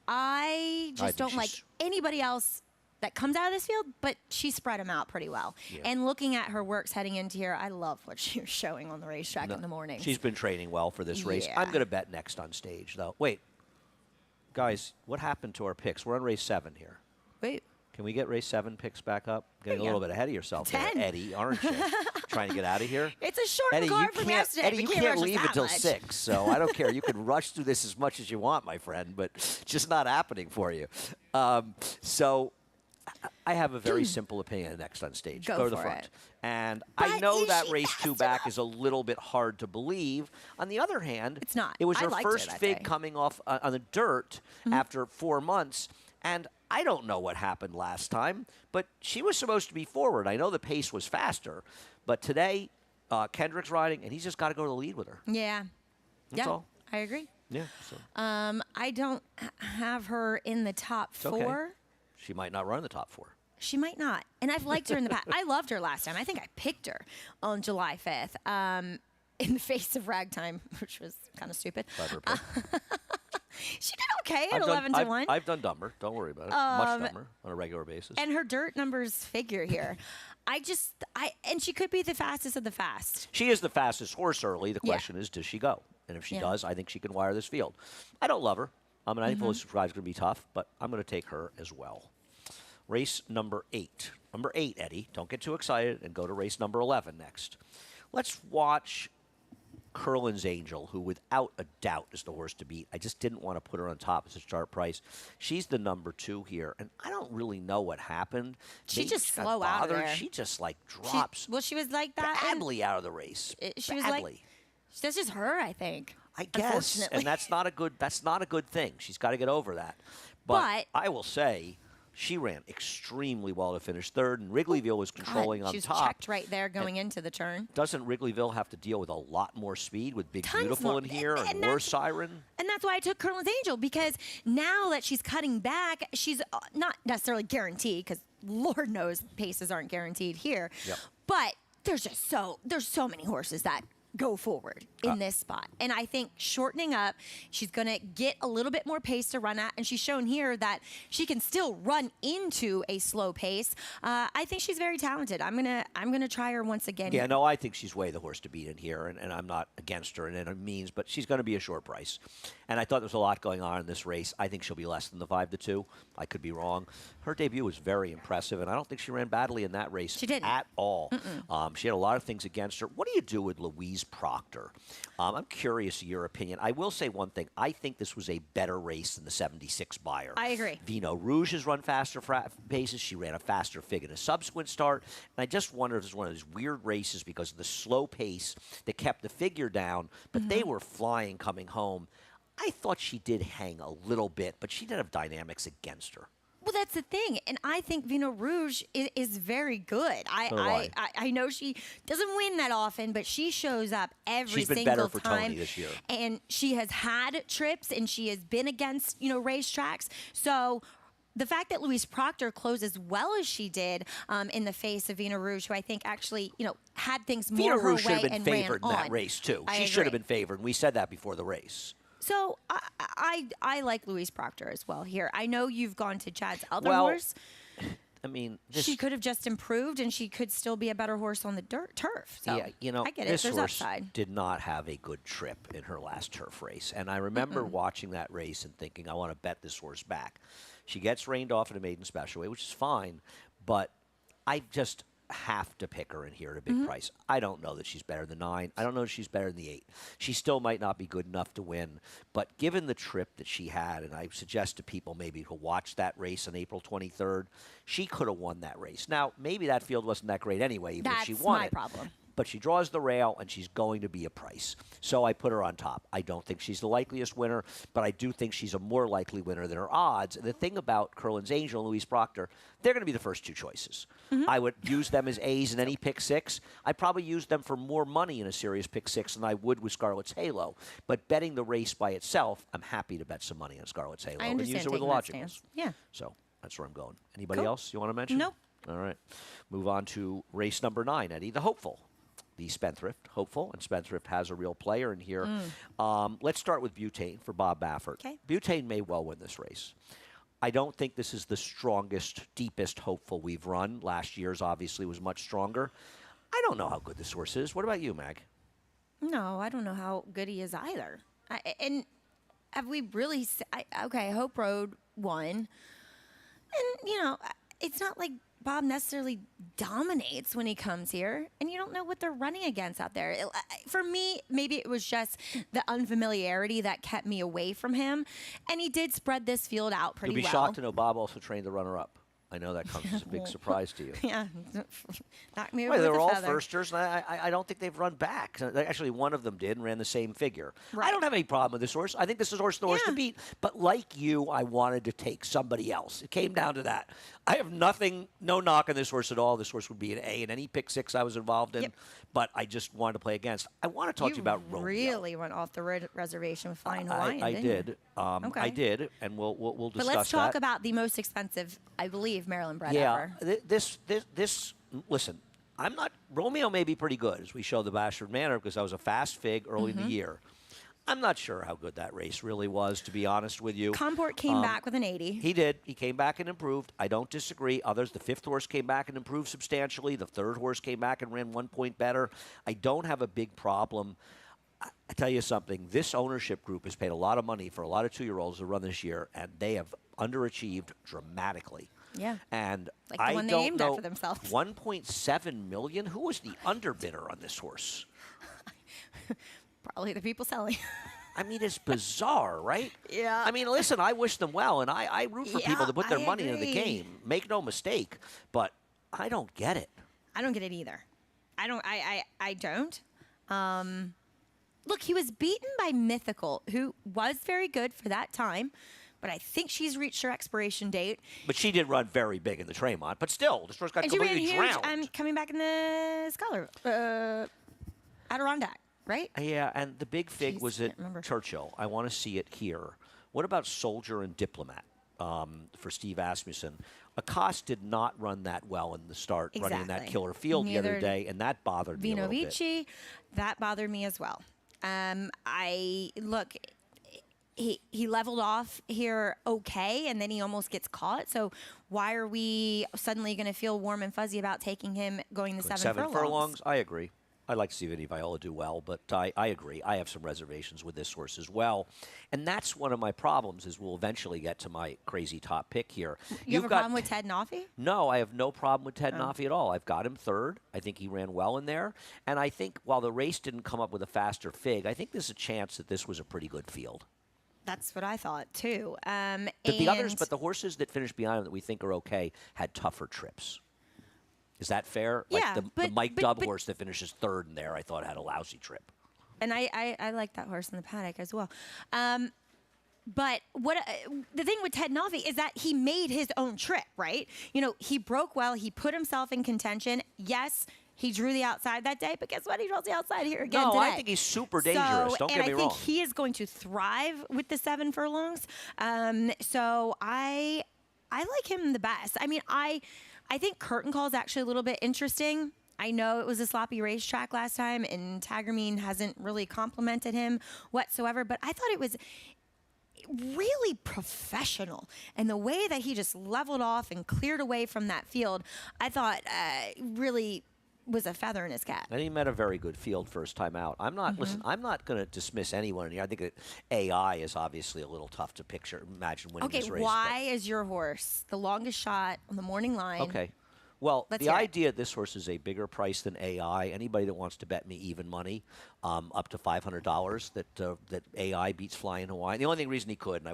I just don't like anybody else that comes out of this field, but she spread them out pretty well. Yeah. And looking at her works heading into here, I love what she was showing on the racetrack in the morning. She's been training well for this race. Yeah. I'm going to bet next on stage, though. Wait. Guys, what happened to our picks? We're on race 7 here. Wait. Can we get race 7 picks back up? Getting a little bit ahead of yourself there, 10. Eddie, aren't you? Trying to get out of here? It's a short Eddie, car from yesterday. Eddie, you We can't rush leave that until much. 6, so I don't care. You can rush through this as much as you want, my friend, but it's just not happening for you. So I have a very simple opinion next on stage. Go to the for front. it. And But I know is that she race fast 2 back enough? is a little bit hard to believe. On the other hand, It's not. It was I her liked her first that fig day. coming off on the dirt after 4 months. And I don't know what happened last time, but she was supposed to be forward. I know the pace was faster, but today Kendrick's riding, and he's just got to go to the lead with her. Yeah. That's all. I agree. Yeah. So I don't have her in the top 4. okay. She might not run the top 4. She might not. And I've liked her in the past. I loved her last time. I think I picked her on July 5th in the face of ragtime, which was kind of stupid. Clever pick. She did okay at 11-1. I've done dumber. Don't worry about it. Much dumber on a regular basis. And her dirt numbers figure here. And she could be the fastest of the fast. She is the fastest horse early. The Yeah. question is, does she go? And if she Yeah. does, I think she can wire this field. I don't love her. I think Fully Subscribed is going to be tough, but I'm going to take her as well. Race number 8. Number 8, Eddie. Don't get too excited and go to race number 11 next. Let's watch Curlin's Angel, who without a doubt is the horse to beat. I just didn't want to put her on top as a start price. She's the number 2 here, and I don't really know what happened. She Maybe just got slow out of bothered. there. She just drops She was like that. badly out of the race. She was badly. like, that's just her, I think. I guess, Unfortunately. and that's not a good thing. She's got to get over that. But I will say, she ran extremely well to finish 3rd, and Wrigleyville was controlling on She was top. checked right there going into the turn. Doesn't Wrigleyville have to deal with a lot more speed with Big Tons Beautiful more. in here and And more that's- Siren? And that's why I took Curlin's Angel, because now that she's cutting back, she's not necessarily guaranteed, because Lord knows paces aren't guaranteed here. Yep. But there's so many horses that go forward in this spot. And I think shortening up, she's going to get a little bit more pace to run at. And she's shown here that she can still run into a slow pace. I think she's very talented. I'm gonna try her once again. Yeah, no, I think she's way the horse to beat in here, and I'm not against her in any means, but she's going to be a short price. And I thought there was a lot going on in this race. I think she'll be less than the 5-2. I could be wrong. Her debut was very impressive, and I don't think she ran badly in that race She didn't. at all. She had a lot of things against her. What do you do with Louise Proctor? I'm curious of your opinion. I will say one thing. I think this was a better race than the 76 Buyer. I agree. Vino Rouge has run faster paces. She ran a faster fig in a subsequent start. And I just wonder if it's one of those weird races because of the slow pace that kept the figure down, but they were flying coming home. I thought she did hang a little bit, but she did have dynamics against her. Well, that's the thing, and I think Vino Rouge is very good. So do I. I know she doesn't win that often, but she shows up every She's been single better for time. Tony this year. And she has had trips, and she has been against racetracks. So the fact that Louise Proctor closed as well as she did in the face of Vino Rouge, who I think actually had things more Vino her Rouge should way have been and favored in ran that on. race too. I She should have agree. been favored. And we said that before the race. So I like Louise Proctor as well here. I know you've gone to Chad's other Well, horse. I mean, this, She could have just improved, and she could still be a better horse on the turf. So yeah, I get it. this There's horse upside. did not have a good trip in her last turf race. And I remember watching that race and thinking, I want to bet this horse back. She gets reined off in a maiden special weight, which is fine, but I just have to pick her in here at a big price. I don't know that she's better than 9. I don't know that she's better than the 8. She still might not be good enough to win, but given the trip that she had, and I suggest to people maybe to watch that race on April 23rd, she could have won that race. Now, maybe that field wasn't that great anyway, even if she That's won my it. problem. But she draws the rail, and she's going to be a price. So I put her on top. I don't think she's the likeliest winner, but I do think she's a more likely winner than her odds. And the thing about Curlin's Angel and Louise Proctor, they're going to be the first 2 choices. I would use them as A's in any pick 6. I'd probably use them for more money in a serious pick 6 than I would with Scarlet's Halo. But betting the race by itself, I'm happy to bet some money on Scarlet's Halo I and understand use it with the taking that logicals. stance. Yeah. So that's where I'm going. Anybody Cool. else you want to mention? Nope. All right. Move on to race number 9, Eddie, the Hopeful. The Spendthrift, Hopeful, and Spendthrift has a real player in here. Let's start with Butane for Bob Baffert. Okay. Butane may well win this race. I don't think this is the strongest, deepest Hopeful we've run. Last year's obviously was much stronger. I don't know how good this horse is. What about you, Mag? No, I don't know how good he is either. And have we really? Okay, Hope Road won, and it's not like Bob necessarily dominates when he comes here, and you don't know what they're running against out there. For me, maybe it was just the unfamiliarity that kept me away from him, and he did spread this field out pretty You'll be well. shocked to know Bob also trained the runner-up. I know that comes as a big surprise to you. Yeah, knock me over Well, with they were a all feather. firsters, and I don't think they've run back. Actually, one of them did and ran the same figure. I Right. don't have any problem with this horse. I think this is the horse to Yeah. beat. But like you, I wanted to take somebody else. It came down to that. I have no knock on this horse at all. This horse would be an A in any pick 6 I was involved in. Yep. But I just wanted to play against. I want to talk to you about Romeo. really went off the reservation with Flying Hawaiian, I didn't you? did. I Okay. did, and we'll discuss But let's talk that. about the most expensive, I believe, Maryland bred Yeah, ever. this. Listen, I'm not. Romeo may be pretty good, as we showed the Bashford Manor, because I was a fast fig early in the year. I'm not sure how good that race really was, to be honest with you. Comport came back with an 80. He did. He came back and improved. I don't disagree. Others, the 5th horse came back and improved substantially. The 3rd horse came back and ran 1 point better. I don't have a big problem. I tell you something, this ownership group has paid a lot of money for a lot of 2-year-olds to run this year, and they have underachieved dramatically. Yeah. And Like the I one they don't aimed at know, for themselves. 1.7 million? Who was the underbidder on this horse? Probably the people selling. I mean, it's bizarre, right? Yeah. I mean, listen, I wish them well, and I root for people Yeah, to put their I money into the agree. game. Make no mistake, but I don't get it. I don't get it either. I don't. Look, he was beaten by Mythical, who was very good for that time, but I think she's reached her expiration date. But she did run very big in the Tremont. But still, this horse got And she ran completely huge. drowned. I'm coming back in the Scholar Adirondack, right? Yeah, and the big fig Jeez, was can't at remember. Churchill. I want to see it here. What about Soldier and Diplomat for Steve Asmussen? Acost did not run that well in the start, running in that Exactly. killer field the other Neither day, and that bothered me a Vino little bit. Vici, that bothered me as well. He leveled off here okay, and then he almost gets caught. So why are we suddenly going to feel warm and fuzzy about taking him going the 7 furlongs? I agree. I'd like to see Vinny Viola do well, but I agree. I have some reservations with this horse as well. And that's one of my problems is we'll eventually get to my crazy top pick here. You have a problem with Ted Noffey? No, I have no problem with Ted Noffey at all. I've got him 3rd. I think he ran well in there. And I think while the race didn't come up with a faster fig, I think there's a chance that this was a pretty good field. That's what I thought too. But the horses that finished behind him that we think are okay had tougher trips. Is that fair? Yeah, Like the but- Mike but- Dubb but- horse that finishes 3rd in there, I thought had a lousy trip. And I like that horse in the paddock as well. But the thing with Ted Navi is that he made his own trip, right? He broke well. He put himself in contention. Yes, he drew the outside that day, but guess what? He draws the outside here again today. No, I think he's super dangerous. Don't get me wrong. And I think he is going to thrive with the 7 furlongs. So I like him the best. I mean, I think Curtain Call is actually a little bit interesting. I know it was a sloppy racetrack last time, and Tagermeen hasn't really complimented him whatsoever, but I thought it was really professional, and the way that he just leveled off and cleared away from that field, I thought really was a feather in his cap. And he met a very good field first time out. I'm not listen. I'm not going to dismiss anyone in here. I think that AI is obviously a little tough to picture. Imagine winning this race. Okay, why is your horse the longest shot on the morning line? Okay. Well, Let's the hear it. idea this horse is a bigger price than AI. Anybody that wants to bet me even money, up to $500, that AI beats Flying Hawaiian. The only reason he could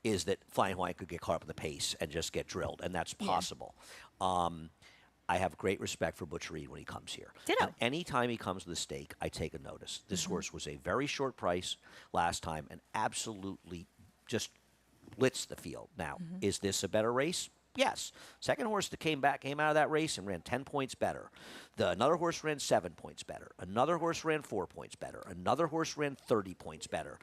is that Flying Hawaiian could get caught up in the pace and just get drilled, and that's possible. I have great respect for Butch Reed when he comes here. Ditto. And anytime he comes to the stake, I take a notice. This horse was a very short price last time and absolutely just blitzed the field. Now, is this a better race? Yes. Second horse that came out of that race and ran 10 points better. Another horse ran 7 points better. Another horse ran 4 points better. Another horse ran 30 points better.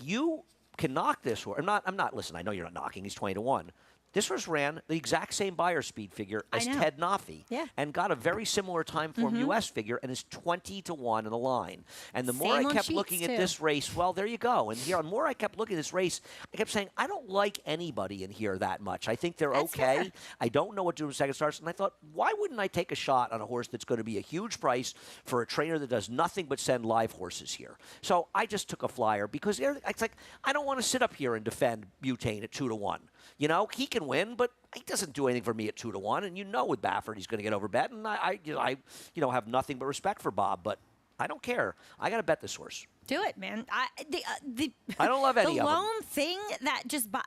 You can knock this horse. Listen, I know you're not knocking. He's 20-1. This horse ran the exact same buyer speed figure as Ted Nafi and got a very similar time form U.S. figure and is 20-1 in the line. And the more I kept looking at this race, well, there you go. And here, the more I kept looking at this race, I kept saying, I don't like anybody in here that much. I think they're okay. Fair. I don't know what to do with second starts. And I thought, why wouldn't I take a shot on a horse that's going to be a huge price for a trainer that does nothing but send live horses here? So I just took a flyer because it's like, I don't want to sit up here and defend Butane at 2-1. He can win, but he doesn't do anything for me at 2-1. And with Baffert, he's going to get overbet. And I have nothing but respect for Bob, but I don't care. I got to bet this horse. Do it, man. I don't love any of them. The lone thing that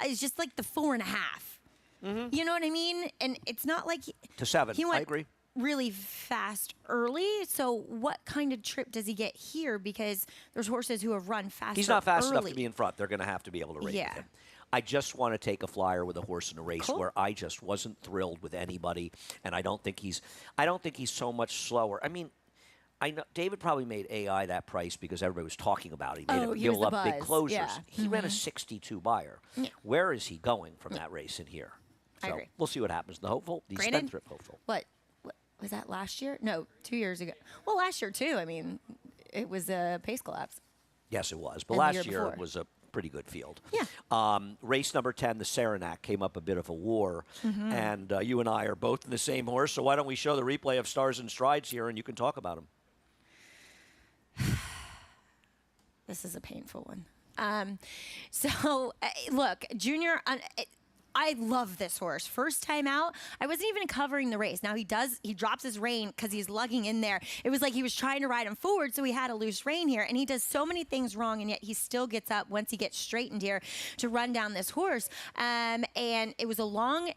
is just like the 4.5. You know what I mean? And it's not like to 7. He went I agree. Really fast early. So what kind of trip does he get here? Because there's horses who have run fast. He's not fast enough to be in front. They're going to have to be able to race with him. I just want to take a flyer with a horse in a race where I just wasn't thrilled with anybody, and I don't think he's so much slower. I mean, I know David probably made AI that price because everybody was talking about it. He made him up big closers. Yeah. He ran a 62 buyer. Yeah. Where is he going from that race in here? So I agree. We'll see what happens. The hopeful, the Spendthrift hopeful. What was that last year? No, 2 years ago. Well, last year too. I mean, it was a pace collapse. Yes, it was. But last year it was a pretty good field. Yeah. Race number 10, the Saranac, came up a bit of a war. And you and I are both in the same horse, so why don't we show the replay of Stars and Strides here, and you can talk about them. This is a painful one. Look, Junior... I love this horse. First time out, I wasn't even covering the race. Now he drops his rein because he's lugging in there. It was like he was trying to ride him forward, so he had a loose rein here. And he does so many things wrong, and yet he still gets up once he gets straightened here to run down this horse. And it was a long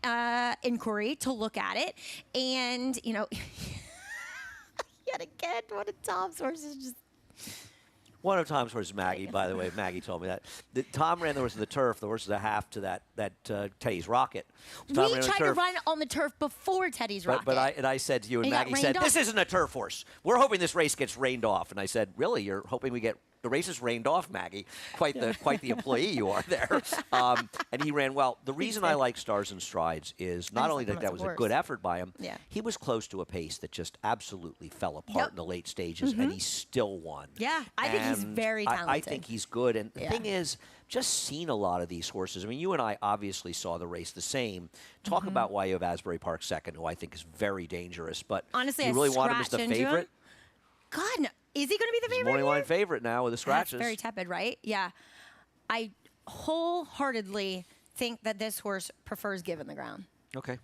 inquiry to look at it. And, yet again, one of Tom's horses just... One of Tom's horses, Maggie, by the way. Maggie told me that. Tom ran the horse of the turf. The horse is a half to that Teddy's Rocket. Tom we tried to run on the turf before Teddy's Rocket. But I said to you, and Maggie said, this isn't a turf horse. We're hoping this race gets rained off. And I said, really? You're hoping we get the race is rained off, Maggie? Quite the employee you are there. And he ran well. The reason I like Stars and Strides is not only that was a good effort by him, he was close to a pace that just absolutely fell apart in the late stages, and he still won. Yeah, I think he's very talented. I think he's good. And the thing is, just seen a lot of these horses. I mean, you and I obviously saw the race the same. Talk about why you have Asbury Park second, who I think is very dangerous. But honestly, you really want him as the favorite? God, no. Is he going to be the favorite? Morning line favorite now with the scratches. That's very tepid, right? Yeah. I wholeheartedly think that this horse prefers given the ground. Okay.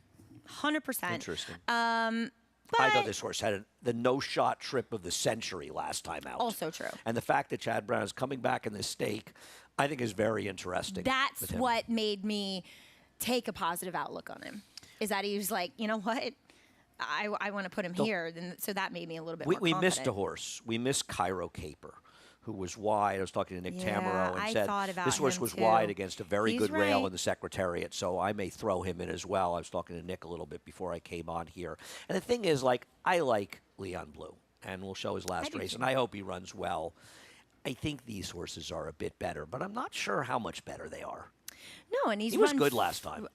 100%. Interesting. But I thought this horse had the no-shot trip of the century last time out. Also true. And the fact that Chad Brown is coming back in this stake, I think is very interesting. That's what made me take a positive outlook on him, is that he was like, you know what? I want to put him here. So that made me a little bit more confident. We missed a horse. We missed Cairo Caper, who was wide. I was talking to Nick Tamaro and I said thought about this horse him was too. wide against a very He's good rail right. in the Secretariat, so I may throw him in as well. I was talking to Nick a little bit before I came on here. And the thing is, like, I like Leon Blue, and we'll show his last race, and I hope he runs well. I think these horses are a bit better, but I'm not sure how much better they are. No, and he was good last time.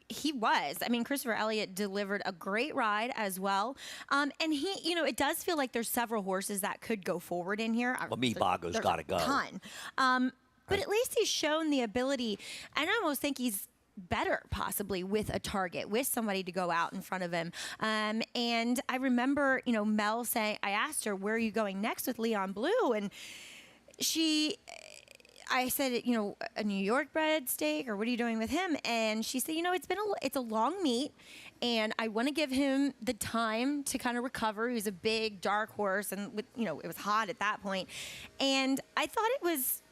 He was. I mean, Christopher Elliott delivered a great ride as well. And he, it does feel like there's several horses that could go forward in here. Well, Bago's got to go. Ton. But at least he's shown the ability, and I almost think he's better possibly with a target, with somebody to go out in front of him. And I remember, Mel saying, I asked her, where are you going next with Leon Blue? And I said, a New York bred stake, or what are you doing with him? And she said, it's a long meet, and I want to give him the time to kind of recover. He was a big, dark horse, and it was hot at that point. And I thought it was,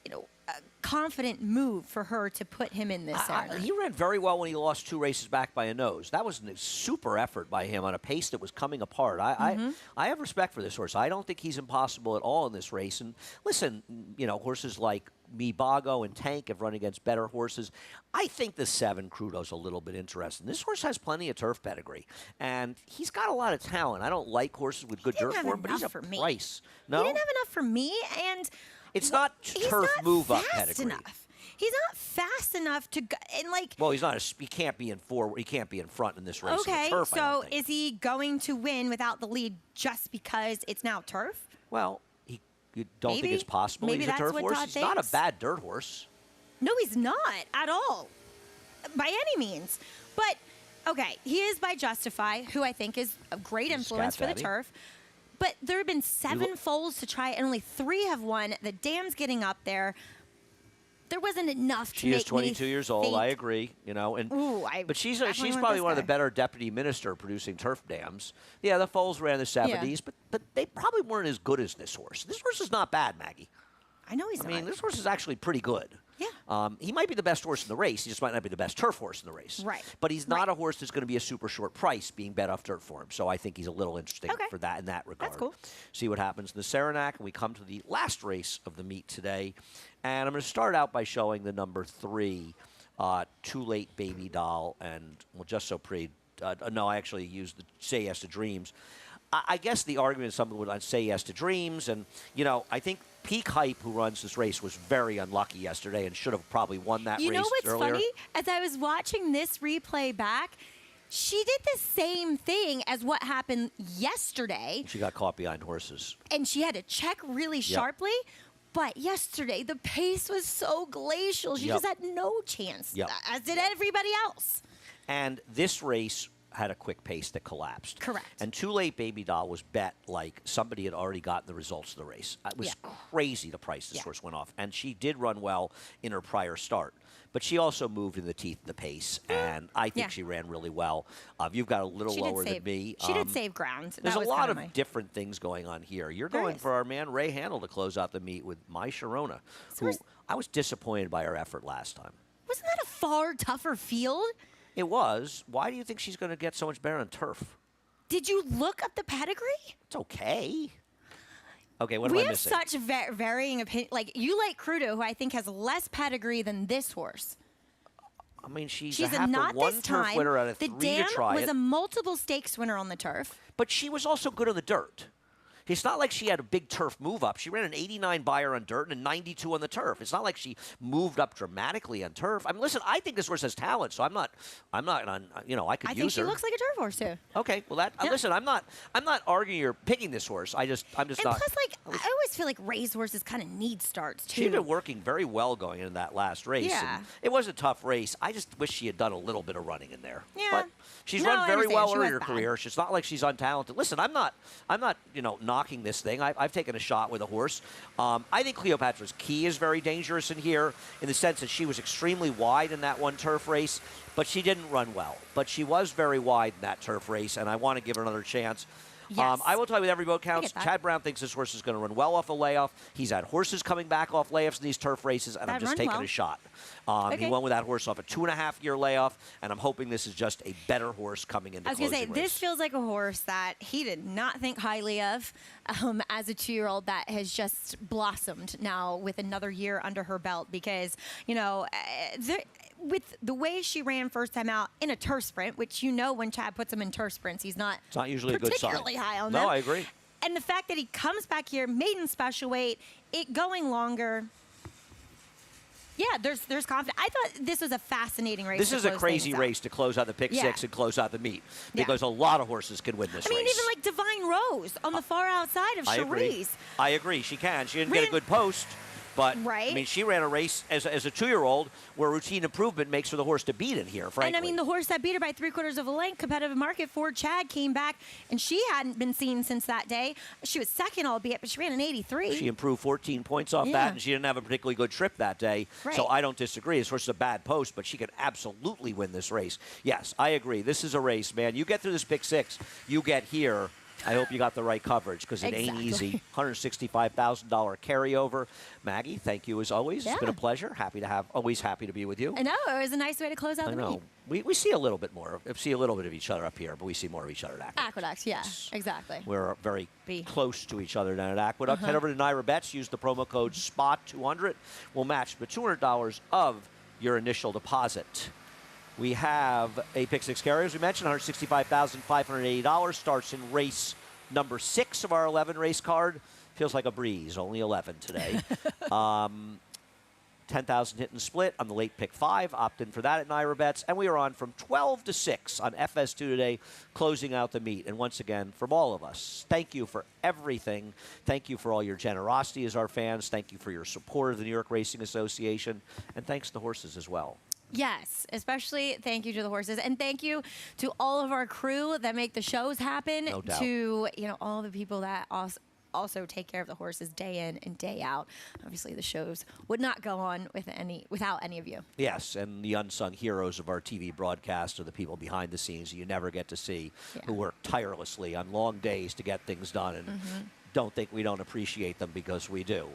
a confident move for her to put him in this area. He ran very well when he lost 2 races back by a nose. That was a super effort by him on a pace that was coming apart. I have respect for this horse. I don't think he's impossible at all in this race. And listen, horses like Bago and Tank have run against better horses. I think the 7 Crudo's a little bit interesting. This horse has plenty of turf pedigree, and he's got a lot of talent. I don't like horses with good dirt form, but he's a price. No, he didn't have enough for me, and it's not turf move-up pedigree. Enough. He's not fast enough to go, and Well, he's not. He can't be in forward. He can't be in front in this race. Okay, turf, so is he going to win without the lead just because it's now turf? Well, you don't think it's possible Maybe he's a that's turf what horse? Todd He's not a thinks. bad dirt horse. No, he's not at all, by any means. But okay, he is by Justify, who I think is a great influence for the turf. But there have been 7 foals to try, and only 3 have won. The dam's getting up there. There wasn't enough to make me She is 22 years old. think. I agree. But she's probably one of the better deputy minister producing turf dams. Yeah, the foals ran the 70s, but they probably weren't as good as this horse. This horse is not bad, Maggie. I know he's not. I mean, this horse is actually pretty good. Yeah. He might be the best horse in the race. He just might not be the best turf horse in the race. Right. But he's not a horse that's going to be a super short price being bet off dirt for him. So I think he's a little interesting for that in that regard. That's cool. See what happens in the Saranac. And we come to the last race of the meet today. And I'm going to start out by showing the number 3, Too Late Baby Doll. And, well, Just So Pretty. No, I actually used the Say Yes to Dreams. I guess the argument is something would Say Yes to Dreams. And, I think Peak Hype, who runs this race, was very unlucky yesterday and should have probably won that race earlier. You know what's funny? As I was watching this replay back, she did the same thing as what happened yesterday. She got caught behind horses. And she had to check really sharply. But yesterday, the pace was so glacial. She just had no chance, as did everybody else. And this race had a quick pace that collapsed. Correct. And Too Late Baby Doll was bet like somebody had already gotten the results of the race. It was crazy the price this horse went off. And she did run well in her prior start. But she also moved in the teeth of the pace, and I think she ran really well. You've got a little lower than me. She did save ground. There's a lot of different things going on here. You're going for our man Ray Handel to close out the meet with My Sharona, who I was disappointed by her effort last time. Wasn't that a far tougher field? It was. Why do you think she's going to get so much better on turf? Did you look up the pedigree? It's okay. Okay, what am I missing? We have such varying opinions. Like, you like Crudo, who I think has less pedigree than this horse. I mean, she's a not one this turf time. winner out of the 3 Dam to try was it. a multiple stakes winner on the turf. But she was also good on the dirt. It's not like she had a big turf move up. She ran an 89 buyer on dirt and a 92 on the turf. It's not like she moved up dramatically on turf. I mean, listen, I think this horse has talent, so I'm not on, I could use her. I think she looks like a turf horse too. Okay, well listen, I'm not arguing you're picking this horse. I'm just not. And plus, I always feel like race horses kind of need starts too. She'd been working very well going into that last race. Yeah. And it was a tough race. I just wish she had done a little bit of running in there. Yeah. But she's run very well earlier in her career. It's not like she's untalented. Listen, I'm not knocking this thing. I've taken a shot with a horse. I think Cleopatra's Key is very dangerous in here in the sense that she was extremely wide in that one turf race, but she didn't run well. But she was very wide in that turf race, and I want to give her another chance. Yes. I will tell you, with every vote counts. that. Chad Brown thinks this horse is going to run well off a layoff. He's had horses coming back off layoffs in these turf races, and I'm just taking a shot. He went with that horse off a 2.5-year layoff, and I'm hoping this is just a better horse coming into I was going to say, race. this feels like a horse that he did not think highly of as a 2-year-old that has just blossomed now with another year under her belt because, with the way she ran first time out in a turf sprint, which when Chad puts him in turf sprints, he's not, it's not usually a good sign. Particularly high on them. No, I agree. And the fact that he comes back here, maiden special weight, it going longer. Yeah, there's confidence. I thought this was a fascinating race. This is a crazy race to close out the pick six and close out the meet because a lot of horses can win this race. I mean, even like Divine Rose on the far outside of Cherise. I agree. She can. She didn't get a good post. But, I mean, she ran a race as a 2-year-old where routine improvement makes her the horse to beat in here, frankly. And, I mean, the horse that beat her by 3/4 of a length, competitive market for Chad, came back, and she hadn't been seen since that day. She was second, albeit, but she ran an 83. She improved 14 points off that, and she didn't have a particularly good trip that day. Right. So I don't disagree. This horse is a bad post, but she could absolutely win this race. Yes, I agree. This is a race, man. You get through this pick six, you get here. I hope you got the right coverage because it ain't easy. $165,000 carryover. Maggie, thank you as always. It's been a pleasure. Always happy to be with you. I know. It was a nice way to close out the meet. We see a little bit more. We see a little bit of each other up here, but we see more of each other at Aqueduct. Aqueduct, yeah, exactly. We're very close to each other down at Aqueduct. Head over to Naira Bets. Use the promo code SPOT200. We'll match the $200 of your initial deposit. We have a pick six carrier, as we mentioned, $165,580. Starts in race number 6 of our 11 race card. Feels like a breeze, only 11 today. 10,000 hit and split on the late pick 5. Opt in for that at Naira Bets. And we are on from 12 to 6 on FS2 today, closing out the meet. And once again, from all of us, thank you for everything. Thank you for all your generosity as our fans. Thank you for your support of the New York Racing Association. And thanks to the horses as well. Yes, especially thank you to the horses. And thank you to all of our crew that make the shows happen. No doubt. To, all the people that also take care of the horses day in and day out. Obviously, the shows would not go on without any of you. Yes, and the unsung heroes of our TV broadcast are the people behind the scenes you never get to see, who work tirelessly on long days to get things done, and don't think we don't appreciate them because we do.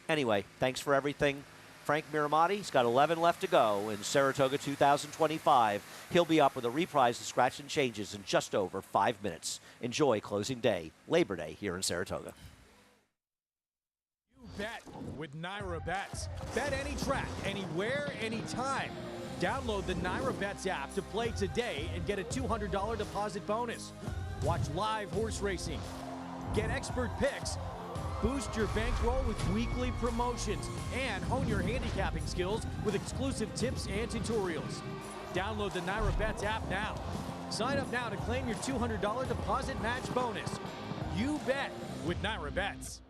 Anyway, thanks for everything. Frank Miramati's got 11 left to go in Saratoga 2025. He'll be up with a reprise of Scratch and Changes in just over 5 minutes. Enjoy closing day, Labor Day, here in Saratoga. You bet with Naira Bets. Bet any track, anywhere, anytime. Download the Naira Bets app to play today and get a $200 deposit bonus. Watch live horse racing. Get expert picks. Boost your bankroll with weekly promotions and hone your handicapping skills with exclusive tips and tutorials. Download the Naira Bets app now. Sign up now to claim your $200 deposit match bonus. You bet with Naira Bets.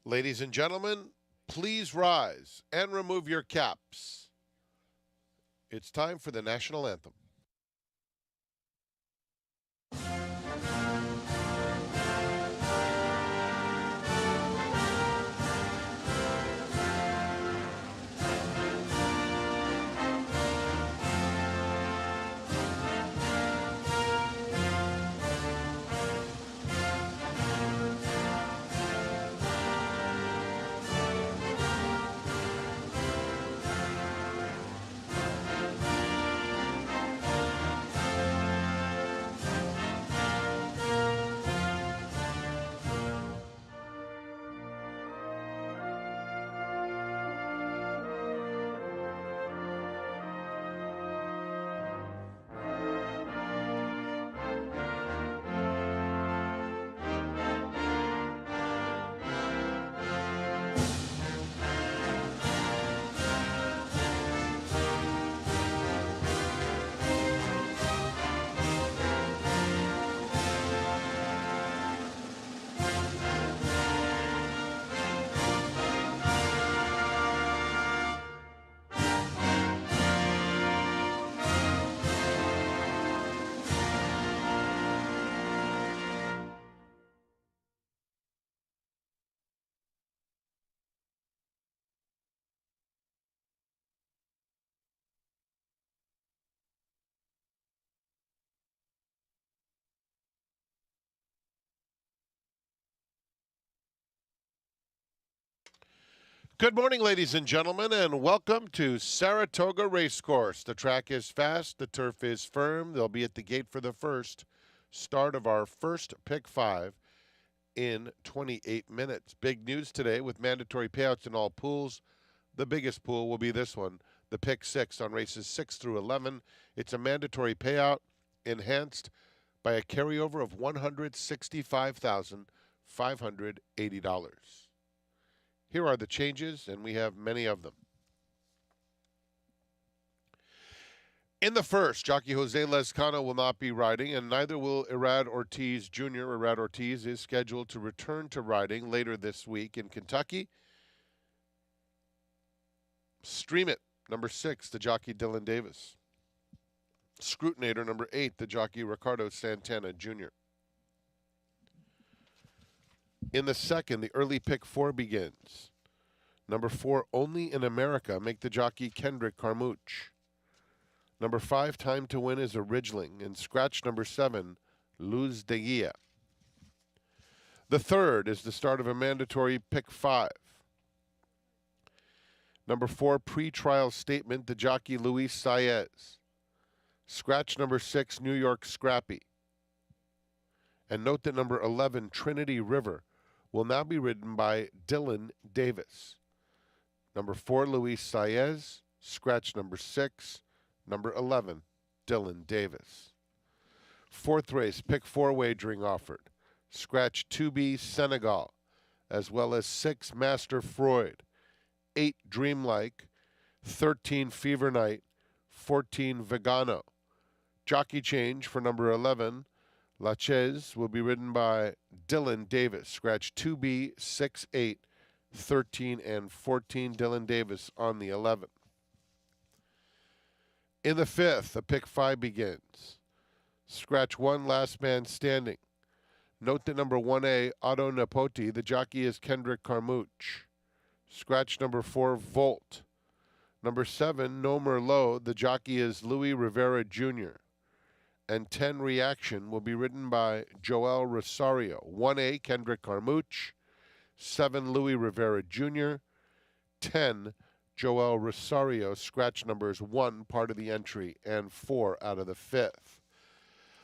Ladies and gentlemen, please rise and remove your caps. It's time for the national anthem. Good morning, ladies and gentlemen, and welcome to Saratoga Racecourse. The track is fast, the turf is firm. They'll be at the gate for the first start of our first Pick 5 in 28 minutes. Big news today with mandatory payouts in all pools. The biggest pool will be this one, the Pick 6 on races 6 through 11. It's a mandatory payout enhanced by a carryover of $165,580. Here are the changes, and we have many of them. In the first, jockey Jose Lezcano will not be riding, and neither will Irad Ortiz Jr. Irad Ortiz is scheduled to return to riding later this week in Kentucky. Stream It, number 6, the jockey Dylan Davis. Scrutinator, number 8, the jockey Ricardo Santana Jr. In the second, the early pick 4 begins. Number 4, Only in America, make the jockey Kendrick Carmouche. Number 5, Time to Win is a Ridgeling, and scratch number 7, Luz de Guia. The third is the start of a mandatory pick 5. Number 4, Pre-Trial Statement, the jockey Luis Saez. Scratch number 6, New York Scrappy. And note that number 11, Trinity River, will now be ridden by Dylan Davis. Number 4, Luis Saez. Scratch number 6, number 11, Dylan Davis. Fourth race, pick 4 wagering offered. Scratch 2B Senegal, as well as 6 Master Freud, 8 Dreamlike, 13 Fever Night, 14 Vegano. Jockey change for number 11, Laches, will be ridden by Dylan Davis. Scratch 2B, 6, 8, 13, and 14, Dylan Davis on the 11. In the fifth, a pick 5 begins. Scratch 1, Last Man Standing. Note that number 1A, Otto Napoti, the jockey is Kendrick Carmouche. Scratch number 4, Volt. Number 7, No Merlot, the jockey is Louis Rivera Jr. And 10, Reaction, will be ridden by Joel Rosario. 1A, Kendrick Carmouche. 7, Louis Rivera Jr. 10, Joel Rosario. Scratch numbers 1, part of the entry, and 4 out of the 5th.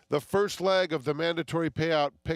The first leg of the mandatory payout pick